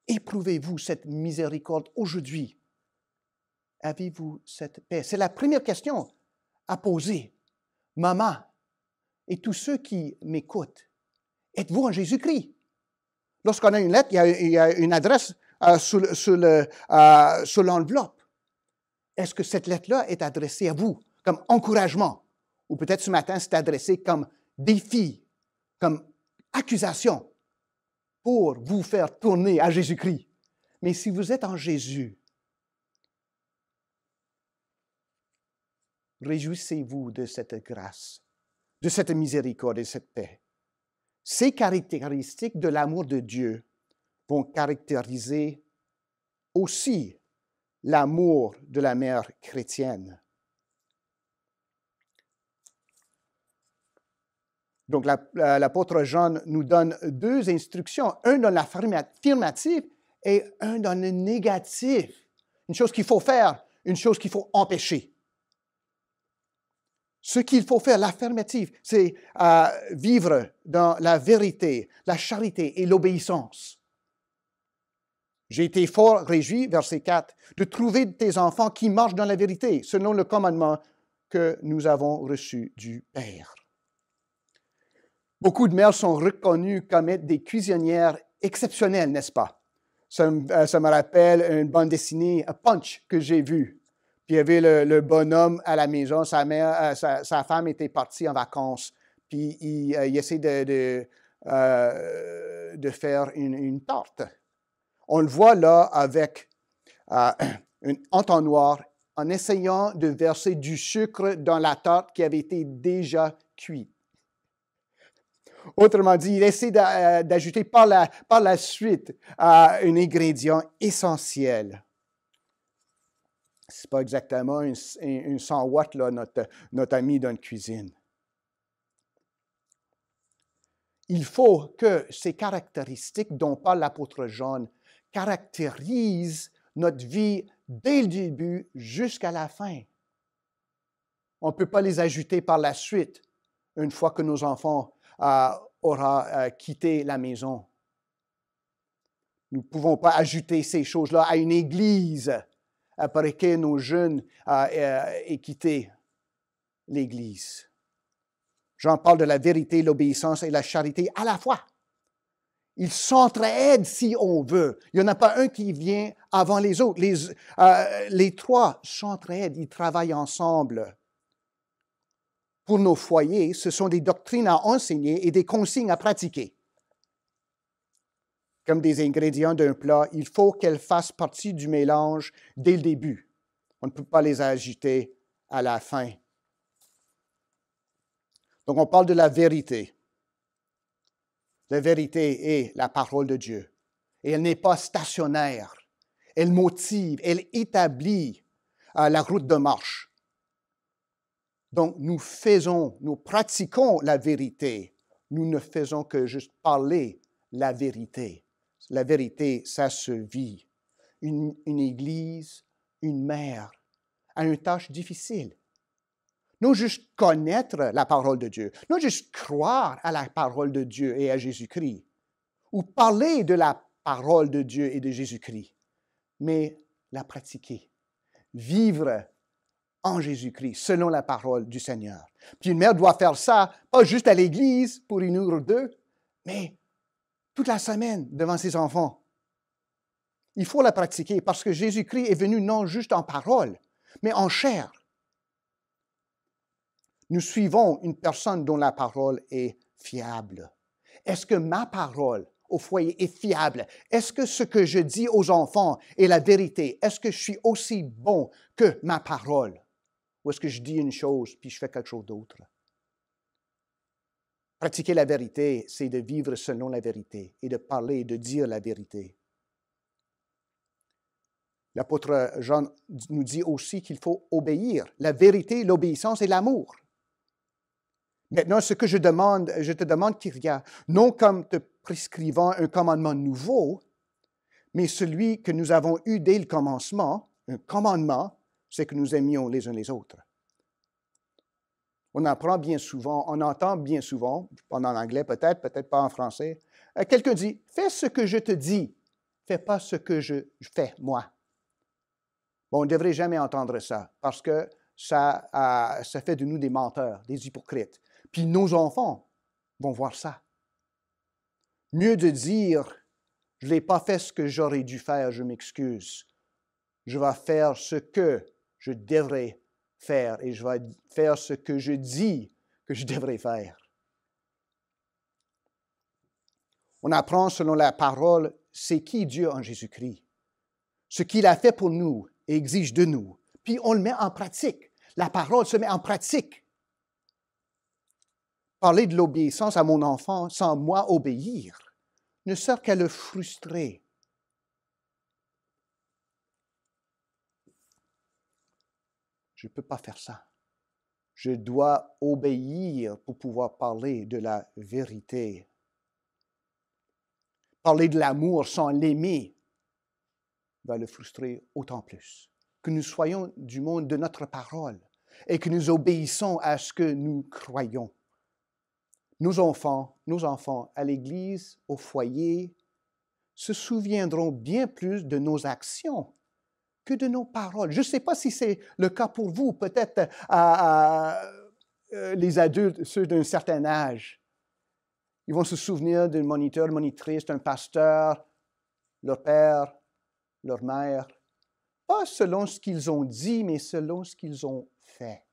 Éprouvez-vous cette miséricorde aujourd'hui? Avez-vous cette paix? C'est la première question à poser. Maman, et tous ceux qui m'écoutent, êtes-vous en Jésus-Christ? Lorsqu'on a une lettre, il y a une adresse sur l'enveloppe. Est-ce que cette lettre-là est adressée à vous comme encouragement? Ou peut-être ce matin, c'est adressé comme défi, comme accusation pour vous faire tourner à Jésus-Christ. Mais si vous êtes en Jésus, réjouissez-vous de cette grâce, de cette miséricorde et de cette paix. Ces caractéristiques de l'amour de Dieu vont caractériser aussi l'amour de la mère chrétienne. Donc, l'apôtre Jean nous donne deux instructions, un dans l'affirmatif et un dans le négatif. Une chose qu'il faut faire, une chose qu'il faut empêcher. Ce qu'il faut faire, l'affirmative, c'est vivre dans la vérité, la charité et l'obéissance. J'ai été fort réjoui, verset 4, de trouver tes enfants qui marchent dans la vérité, selon le commandement que nous avons reçu du Père. Beaucoup de mères sont reconnues comme être des cuisinières exceptionnelles, n'est-ce pas? Ça me rappelle une bande dessinée, Punch, que j'ai vue. Puis il y avait le bonhomme à la maison, sa femme était partie en vacances, puis il essaie de faire une tarte. On le voit là avec un entonnoir en essayant de verser du sucre dans la tarte qui avait été déjà cuite. Autrement dit, il essaie d'ajouter par la suite un ingrédient essentiel. Ce n'est pas exactement une 100 watts, là, notre ami dans la cuisine. Il faut que ces caractéristiques dont parle l'apôtre Jean caractérisent notre vie dès le début jusqu'à la fin. On ne peut pas les ajouter par la suite, une fois que nos enfants auront quitté la maison. Nous ne pouvons pas ajouter ces choses-là à une église après que nos jeunes aient quitté l'église. Jean parle de la vérité, l'obéissance et la charité à la fois. Ils s'entraident si on veut. Il n'y en a pas un qui vient avant les autres. Les trois s'entraident, ils travaillent ensemble. Pour nos foyers, ce sont des doctrines à enseigner et des consignes à pratiquer. Comme des ingrédients d'un plat, il faut qu'elles fassent partie du mélange dès le début. On ne peut pas les ajouter à la fin. Donc, on parle de la vérité. La vérité est la parole de Dieu. Et elle n'est pas stationnaire. Elle motive, elle établit la route de marche. Donc, nous pratiquons la vérité. Nous ne faisons que juste parler la vérité. La vérité, ça se vit. Une église, une mère, a une tâche difficile. Non juste connaître la parole de Dieu, non juste croire à la parole de Dieu et à Jésus-Christ, ou parler de la parole de Dieu et de Jésus-Christ, mais la pratiquer, vivre en Jésus-Christ, selon la parole du Seigneur. Puis une mère doit faire ça, pas juste à l'église pour une heure ou deux, mais toute la semaine devant ses enfants. Il faut la pratiquer parce que Jésus-Christ est venu non juste en parole, mais en chair. Nous suivons une personne dont la parole est fiable. Est-ce que ma parole au foyer est fiable? Est-ce que ce que je dis aux enfants est la vérité? Est-ce que je suis aussi bon que ma parole? Ou est-ce que je dis une chose puis je fais quelque chose d'autre? Pratiquer la vérité, c'est de vivre selon la vérité et de parler et de dire la vérité. L'apôtre Jean nous dit aussi qu'il faut obéir. La vérité, l'obéissance et l'amour. Maintenant, ce que je te demande, Kyria, non comme te prescrivant un commandement nouveau, mais celui que nous avons eu dès le commencement, un commandement, c'est que nous aimions les uns les autres. On apprend bien souvent, on entend bien souvent, en anglais peut-être, peut-être pas en français, quelqu'un dit « Fais ce que je te dis, fais pas ce que je fais, moi. » Bon, on ne devrait jamais entendre ça, parce que ça fait de nous des menteurs, des hypocrites. Puis nos enfants vont voir ça. Mieux de dire « Je n'ai pas fait ce que j'aurais dû faire, je m'excuse. Je vais faire ce que je devrais faire et je vais faire ce que je dis que je devrais faire. » On apprend selon la parole, c'est qui Dieu en Jésus-Christ. Ce qu'il a fait pour nous et exige de nous. Puis on le met en pratique. La parole se met en pratique. Parler de l'obéissance à mon enfant sans moi obéir ne sert qu'à le frustrer. Je ne peux pas faire ça. Je dois obéir pour pouvoir parler de la vérité. Parler de l'amour sans l'aimer va le frustrer autant plus. Que nous soyons du monde de notre parole et que nous obéissons à ce que nous croyons. Nos enfants à l'église, au foyer, se souviendront bien plus de nos actions que de nos paroles. Je ne sais pas si c'est le cas pour vous, peut-être les adultes, ceux d'un certain âge. Ils vont se souvenir d'un moniteur, monitrice, d'un pasteur, leur père, leur mère, pas selon ce qu'ils ont dit, mais selon ce qu'ils ont fait.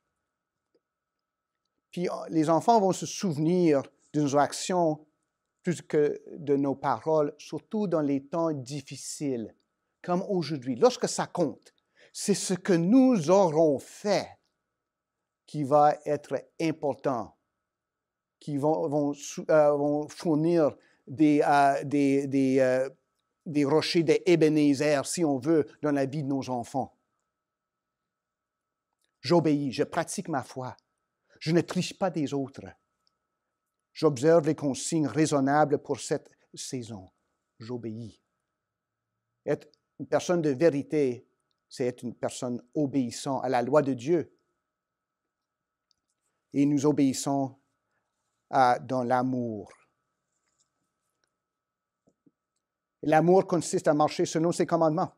Puis les enfants vont se souvenir de nos actions plus que de nos paroles, surtout dans les temps difficiles, comme aujourd'hui. Lorsque ça compte, c'est ce que nous aurons fait qui va être important, qui vont fournir des rochers d'Ebenezer, si on veut, dans la vie de nos enfants. J'obéis, je pratique ma foi. Je ne triche pas des autres. J'observe les consignes raisonnables pour cette saison. J'obéis. Être une personne de vérité, c'est être une personne obéissant à la loi de Dieu. Et nous obéissons dans l'amour. L'amour consiste à marcher selon ses commandements.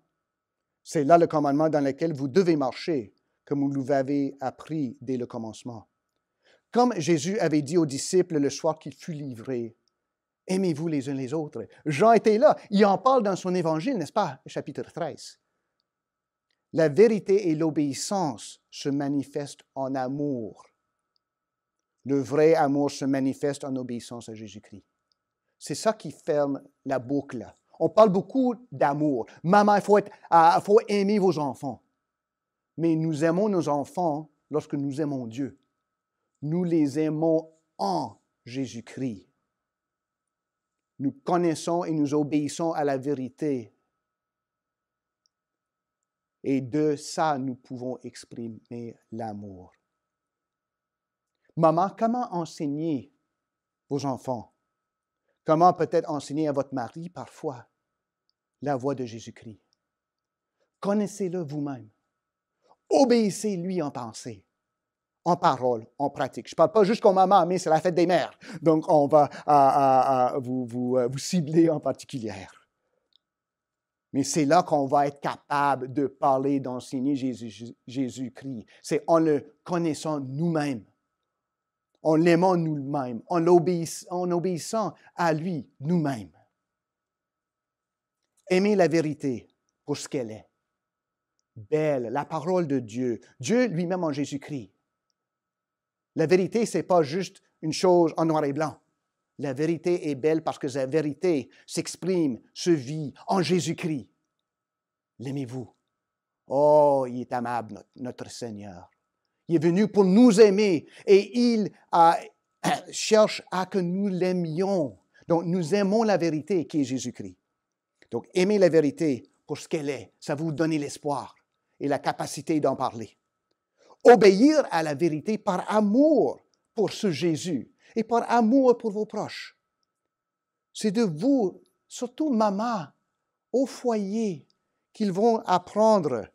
C'est là le commandement dans lequel vous devez marcher, comme vous l'avez appris dès le commencement. Comme Jésus avait dit aux disciples le soir qu'il fut livré, « Aimez-vous les uns les autres. » Jean était là. Il en parle dans son évangile, n'est-ce pas, chapitre 13. La vérité et l'obéissance se manifestent en amour. Le vrai amour se manifeste en obéissance à Jésus-Christ. C'est ça qui ferme la boucle. On parle beaucoup d'amour. Maman, il faut aimer vos enfants. Mais nous aimons nos enfants lorsque nous aimons Dieu. Nous les aimons en Jésus-Christ. Nous connaissons et nous obéissons à la vérité. Et de ça, nous pouvons exprimer l'amour. Maman, comment enseigner vos enfants? Comment peut-être enseigner à votre mari parfois la voie de Jésus-Christ? Connaissez-le vous-même. Obéissez-lui en pensée, en parole, en pratique. Je ne parle pas juste comme maman, mais c'est la fête des mères. Donc, on va vous cibler en particulier. Mais c'est là qu'on va être capable de parler, d'enseigner Jésus-Christ. C'est en le connaissant nous-mêmes, en l'aimant nous-mêmes, en obéissant à lui nous-mêmes. Aimer la vérité pour ce qu'elle est. Belle, la parole de Dieu. Dieu lui-même en Jésus-Christ. La vérité, ce n'est pas juste une chose en noir et blanc. La vérité est belle parce que la vérité s'exprime, se vit en Jésus-Christ. L'aimez-vous? Oh, il est aimable, notre Seigneur. Il est venu pour nous aimer et il cherche à que nous l'aimions. Donc, nous aimons la vérité qui est Jésus-Christ. Donc, aimer la vérité pour ce qu'elle est, ça va vous donner l'espoir et la capacité d'en parler. Obéir à la vérité par amour pour ce Jésus et par amour pour vos proches. C'est de vous, surtout maman, au foyer, qu'ils vont apprendre,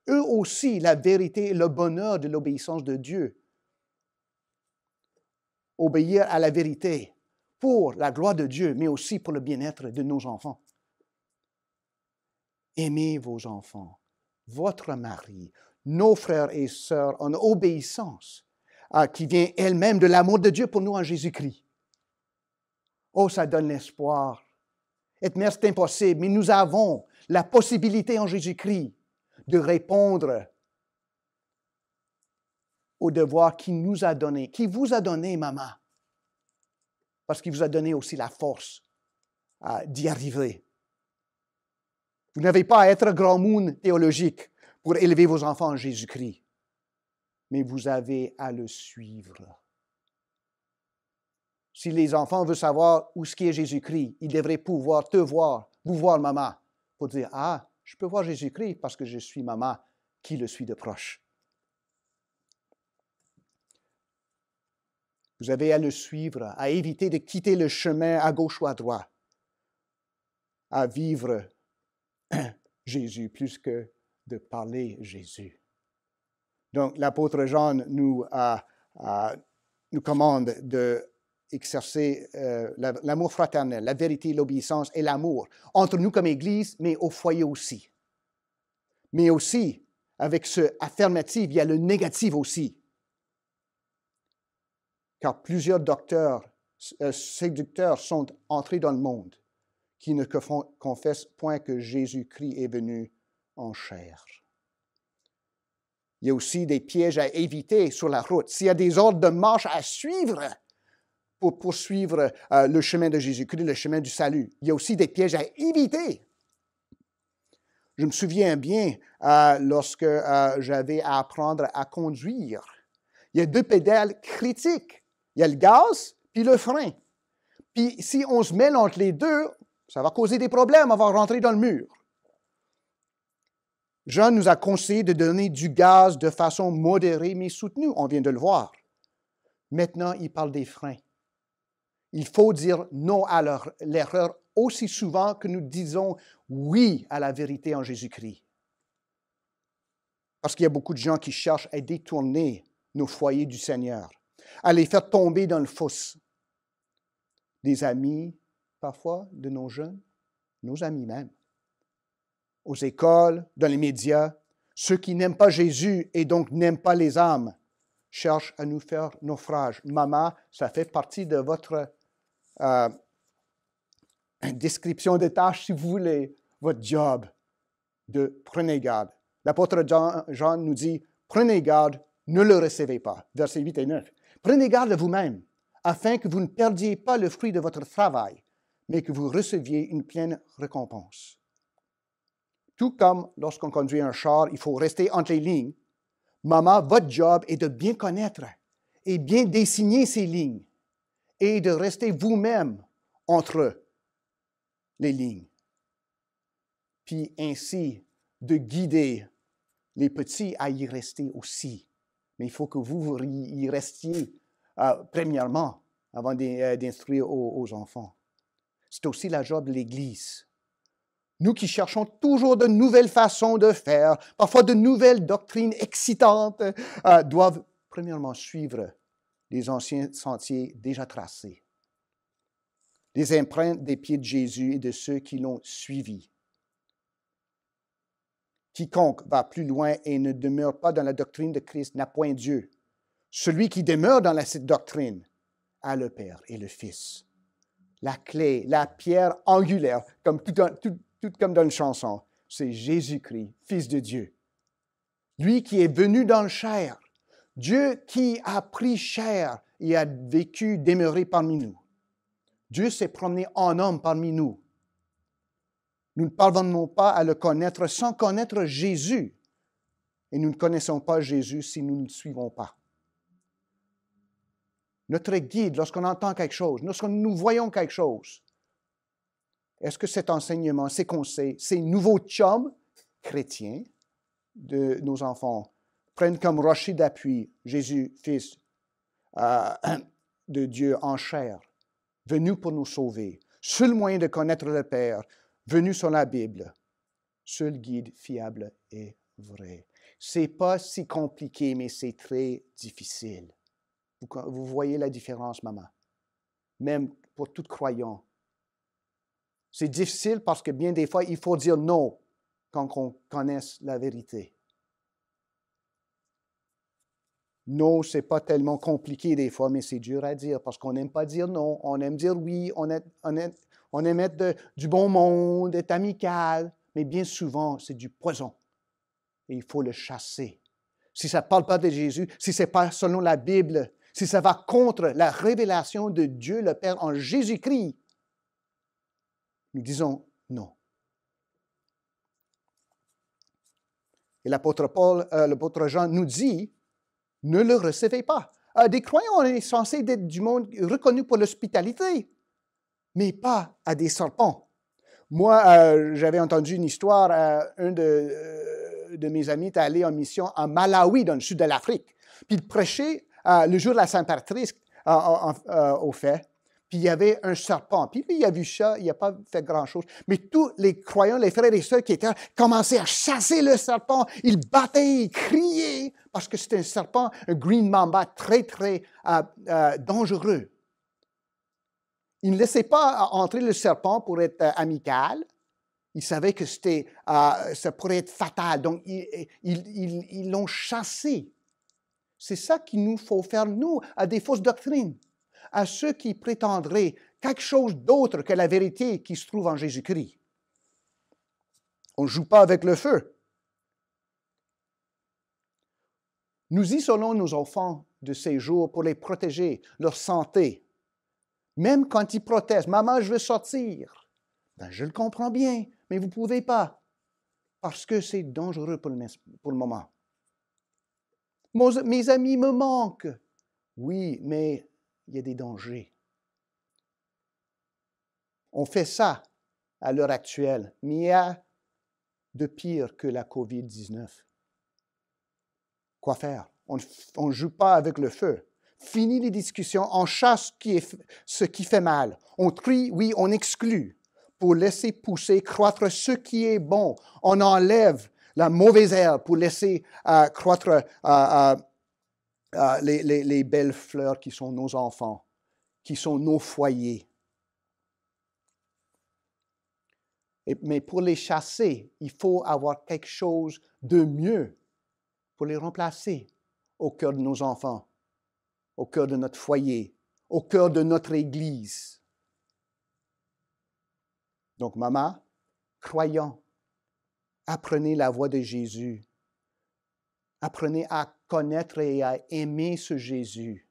eux aussi, la vérité et le bonheur de l'obéissance de Dieu. Obéir à la vérité pour la gloire de Dieu, mais aussi pour le bien-être de nos enfants. Aimez vos enfants, votre mari, nos frères et sœurs en obéissance, qui vient elle-même de l'amour de Dieu pour nous en Jésus-Christ. Oh, ça donne l'espoir. Être mère, c'est impossible, mais nous avons la possibilité en Jésus-Christ de répondre au devoir qu'il nous a donné, qu'il vous a donné, maman, parce qu'il vous a donné aussi la force d'y arriver. Vous n'avez pas à être grand monde théologique pour élever vos enfants en Jésus-Christ, mais vous avez à le suivre. Si les enfants veulent savoir où ce qui est Jésus-Christ, ils devraient pouvoir te voir, vous voir, maman, pour dire, « Ah, je peux voir Jésus-Christ parce que je suis maman qui le suit de proche. » Vous avez à le suivre, à éviter de quitter le chemin à gauche ou à droite, à vivre Jésus plus que de parler Jésus. Donc, l'apôtre Jean nous commande d'exercer l'amour fraternel, la vérité, l'obéissance et l'amour entre nous comme Église, mais au foyer aussi. Mais aussi, avec ce affirmatif, il y a le négatif aussi. Car plusieurs docteurs, séducteurs sont entrés dans le monde qui ne confessent point que Jésus-Christ est venu en chair. Il y a aussi des pièges à éviter sur la route. S'il y a des ordres de marche à suivre pour poursuivre le chemin de Jésus-Christ, le chemin du salut, il y a aussi des pièges à éviter. Je me souviens bien lorsque j'avais à apprendre à conduire. Il y a deux pédales critiques. Il y a le gaz puis le frein. Puis si on se mêle entre les deux, ça va causer des problèmes, on va rentrer dans le mur. Jean nous a conseillé de donner du gaz de façon modérée mais soutenue, on vient de le voir. Maintenant, il parle des freins. Il faut dire non à l'erreur aussi souvent que nous disons oui à la vérité en Jésus-Christ. Parce qu'il y a beaucoup de gens qui cherchent à détourner nos foyers du Seigneur, à les faire tomber dans le fosse. Des amis, parfois, de nos jeunes, nos amis même, aux écoles, dans les médias, ceux qui n'aiment pas Jésus et donc n'aiment pas les âmes, cherchent à nous faire naufrage. Maman, ça fait partie de votre description de tâche, si vous voulez, votre job, de prenez garde. L'apôtre Jean nous dit, prenez garde, ne le recevez pas. Versets 8 et 9. Prenez garde de vous-même, afin que vous ne perdiez pas le fruit de votre travail, mais que vous receviez une pleine récompense. Tout comme lorsqu'on conduit un char, il faut rester entre les lignes. Maman, votre job est de bien connaître et bien dessiner ces lignes et de rester vous-même entre les lignes. Puis ainsi, de guider les petits à y rester aussi. Mais il faut que vous y restiez premièrement avant d'instruire aux enfants. C'est aussi la job de l'Église. Nous qui cherchons toujours de nouvelles façons de faire, parfois de nouvelles doctrines excitantes, doivent premièrement suivre les anciens sentiers déjà tracés, les empreintes des pieds de Jésus et de ceux qui l'ont suivi. Quiconque va plus loin et ne demeure pas dans la doctrine de Christ n'a point Dieu. Celui qui demeure dans cette doctrine a le Père et le Fils. La clé, la pierre angulaire, tout comme dans une chanson, c'est Jésus-Christ, Fils de Dieu. Lui qui est venu dans le chair, Dieu qui a pris chair et a vécu, demeuré parmi nous. Dieu s'est promené en homme parmi nous. Nous ne parvenons pas à le connaître sans connaître Jésus. Et nous ne connaissons pas Jésus si nous ne le suivons pas. Notre guide, lorsqu'on entend quelque chose, lorsque nous voyons quelque chose, est-ce que cet enseignement, ces conseils, ces nouveaux chums chrétiens de nos enfants prennent comme rocher d'appui Jésus, Fils de Dieu en chair, venu pour nous sauver, seul moyen de connaître le Père, venu sur la Bible, seul guide fiable et vrai. Ce n'est pas si compliqué, mais c'est très difficile. Vous voyez la différence, maman? Même pour tout croyant. C'est difficile parce que bien des fois, il faut dire non quand on connaisse la vérité. Non, ce n'est pas tellement compliqué des fois, mais c'est dur à dire parce qu'on n'aime pas dire non. On aime dire oui, on aime être du bon monde, être amical, mais bien souvent, c'est du poison. Et il faut le chasser. Si ça ne parle pas de Jésus, si ce n'est pas selon la Bible, si ça va contre la révélation de Dieu le Père en Jésus-Christ, nous disons non. Et l'apôtre Jean nous dit, ne le recevez pas. Des croyants, on est censé être du monde reconnu pour l'hospitalité, mais pas à des serpents. Moi, j'avais entendu une histoire, un de mes amis est allé en mission en Malawi, dans le sud de l'Afrique. Puis il prêchait le jour de la Sainte-Patrice, au fait. Puis il y avait un serpent. Puis lui, il a vu ça, il n'a pas fait grand-chose. Mais tous les croyants, les frères et sœurs qui étaient là, commençaient à chasser le serpent. Ils battaient, ils criaient, parce que c'était un serpent, un green mamba, très, très dangereux. Ils ne laissaient pas entrer le serpent pour être amical. Ils savaient que ça pourrait être fatal. Donc, ils l'ont chassé. C'est ça qu'il nous faut faire, nous, à des fausses doctrines, à ceux qui prétendraient quelque chose d'autre que la vérité qui se trouve en Jésus-Christ. On ne joue pas avec le feu. Nous isolons nos enfants de ces jours pour les protéger, leur santé. Même quand ils protestent, « Maman, je veux sortir. » Ben, je le comprends bien, mais vous ne pouvez pas, parce que c'est dangereux pour le moment. Mes amis me manquent. Oui, mais il y a des dangers. On fait ça à l'heure actuelle, mais il y a de pire que la COVID-19. Quoi faire? On ne joue pas avec le feu. Fini les discussions, on chasse ce qui fait mal. On trie, oui, on exclut pour laisser pousser, croître ce qui est bon. On enlève la mauvaise herbe pour laisser croître les belles fleurs qui sont nos enfants, qui sont nos foyers. Mais pour les chasser, il faut avoir quelque chose de mieux pour les remplacer. au cœur de nos enfants, au cœur de notre foyer, au cœur de notre Église. Donc, maman, croyons, apprenez la voix de Jésus. Apprenez à connaître et à aimer ce Jésus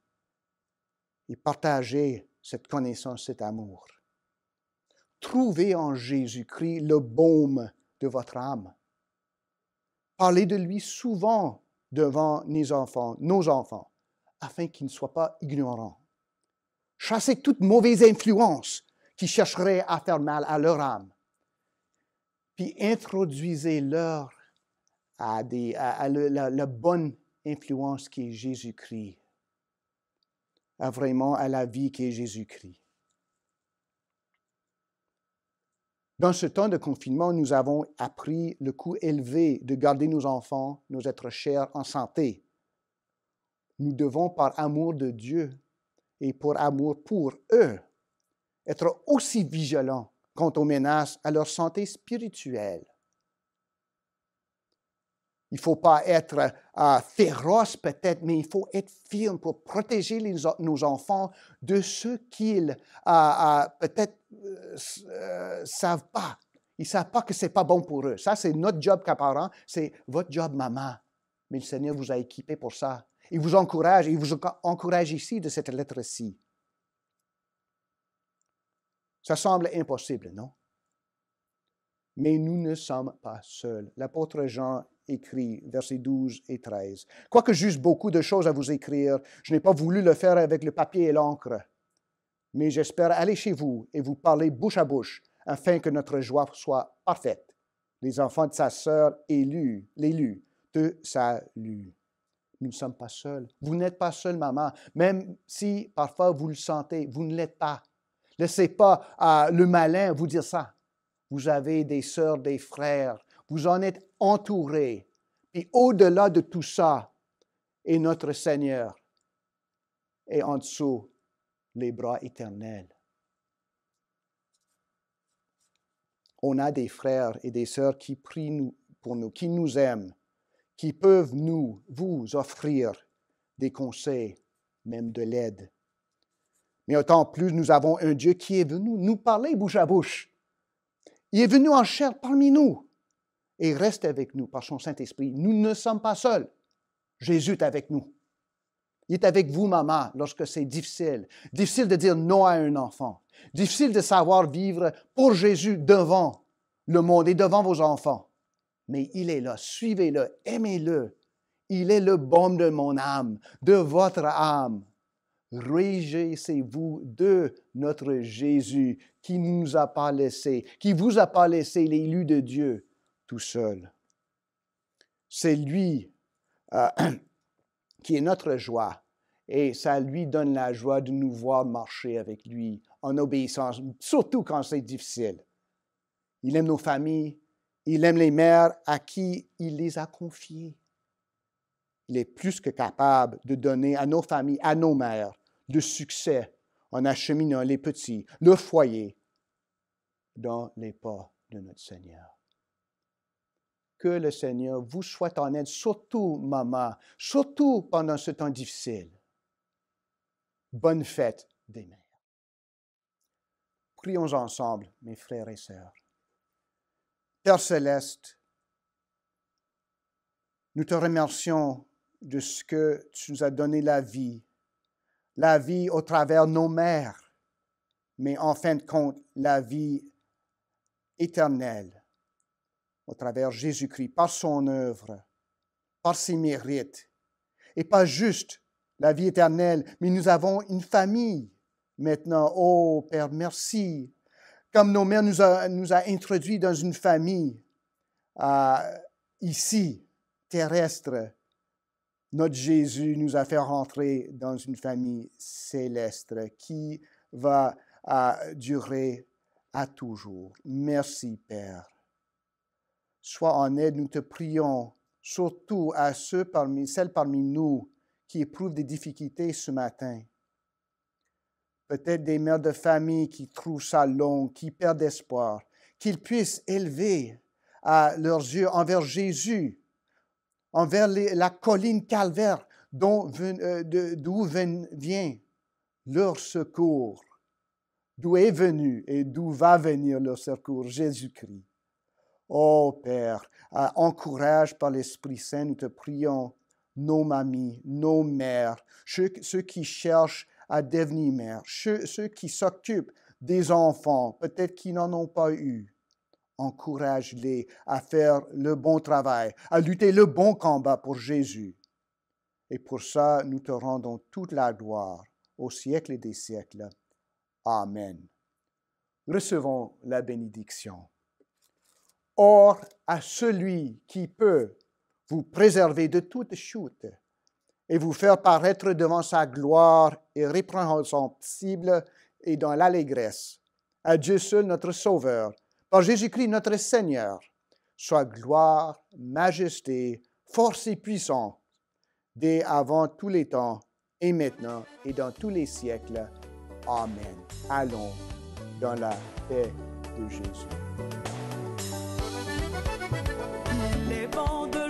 et partagez cette connaissance, cet amour. Trouvez en Jésus-Christ le baume de votre âme. Parlez de lui souvent devant nos enfants, afin qu'ils ne soient pas ignorants. Chassez toute mauvaise influence qui chercherait à faire mal à leur âme. Puis introduisez-leur à la bonne influence qui est Jésus-Christ, vraiment à la vie qui est Jésus-Christ. Dans ce temps de confinement, nous avons appris le coût élevé de garder nos enfants, nos êtres chers en santé. Nous devons, par amour de Dieu et pour amour pour eux, être aussi vigilants quant aux menaces à leur santé spirituelle. Il ne faut pas être féroce peut-être, mais il faut être ferme pour protéger nos enfants de ce qu'ils peut-être savent pas. Ils ne savent pas que ce n'est pas bon pour eux. Ça, c'est notre job comme parents, c'est votre job, maman. Mais le Seigneur vous a équipé pour ça. Il vous encourage ici de cette lettre-ci. Ça semble impossible, non? Mais nous ne sommes pas seuls. L'apôtre Jean écrit, versets 12 et 13. « Quoique j'eusse beaucoup de choses à vous écrire, je n'ai pas voulu le faire avec le papier et l'encre. Mais j'espère aller chez vous et vous parler bouche à bouche, afin que notre joie soit parfaite. Les enfants de sa sœur l'élu, te saluent. » Nous ne sommes pas seuls. Vous n'êtes pas seul, maman. Même si parfois vous le sentez, vous ne l'êtes pas. Laissez pas le malin vous dire ça. Vous avez des sœurs, des frères. Vous en êtes entourés. Et au-delà de tout ça est notre Seigneur. Et en dessous, les bras éternels. On a des frères et des sœurs qui prient pour nous, qui nous aiment, qui peuvent vous offrir des conseils, même de l'aide. Mais autant plus, nous avons un Dieu qui est venu nous parler bouche à bouche. Il est venu en chair parmi nous et reste avec nous par son Saint-Esprit. Nous ne sommes pas seuls. Jésus est avec nous. Il est avec vous, maman, lorsque c'est difficile. Difficile de dire non à un enfant. Difficile de savoir vivre pour Jésus devant le monde et devant vos enfants. Mais il est là. Suivez-le, aimez-le. Il est le baume de mon âme, de votre âme. Réjouissez-vous de notre Jésus qui ne nous a pas laissés, qui vous a pas laissé l'élu de Dieu tout seul. C'est lui qui est notre joie et ça lui donne la joie de nous voir marcher avec lui en obéissance, surtout quand c'est difficile. Il aime nos familles, il aime les mères à qui il les a confiées. Il est plus que capable de donner à nos familles, à nos mères, de succès en acheminant les petits, leur foyer, dans les pas de notre Seigneur. Que le Seigneur vous soit en aide, surtout, maman, surtout pendant ce temps difficile. Bonne fête des mères. Prions ensemble, mes frères et sœurs. Père céleste, nous te remercions de ce que tu nous as donné la vie au travers nos mères, mais en fin de compte, la vie éternelle au travers Jésus-Christ, par son œuvre, par ses mérites, et pas juste la vie éternelle, mais nous avons une famille maintenant. Oh Père, merci. Comme nos mères nous a introduits dans une famille ici, terrestre, notre Jésus nous a fait rentrer dans une famille céleste qui va durer à toujours. Merci, Père. Sois en aide, nous te prions, surtout à celles parmi nous qui éprouvent des difficultés ce matin. Peut-être des mères de famille qui trouvent ça long, qui perdent espoir, qu'ils puissent élever leurs yeux envers Jésus, envers la colline calvaire, d'où vient leur secours, d'où est venu et d'où va venir leur secours, Jésus-Christ. Ô Père, encourage par l'Esprit Saint, nous te prions, nos mamies, nos mères, ceux qui cherchent à devenir mères, ceux qui s'occupent des enfants, peut-être qui n'en ont pas eu. Encourage-les à faire le bon travail, à lutter le bon combat pour Jésus. Et pour ça, nous te rendons toute la gloire au siècle des siècles. Amen. Recevons la bénédiction. Or, à celui qui peut vous préserver de toute chute et vous faire paraître devant sa gloire irrépréhensible et dans l'allégresse, à Dieu seul notre Sauveur, par Jésus-Christ notre Seigneur, soit gloire, majesté, force et puissance, dès avant tous les temps, et maintenant, et dans tous les siècles. Amen. Allons dans la paix de Jésus. Les vents de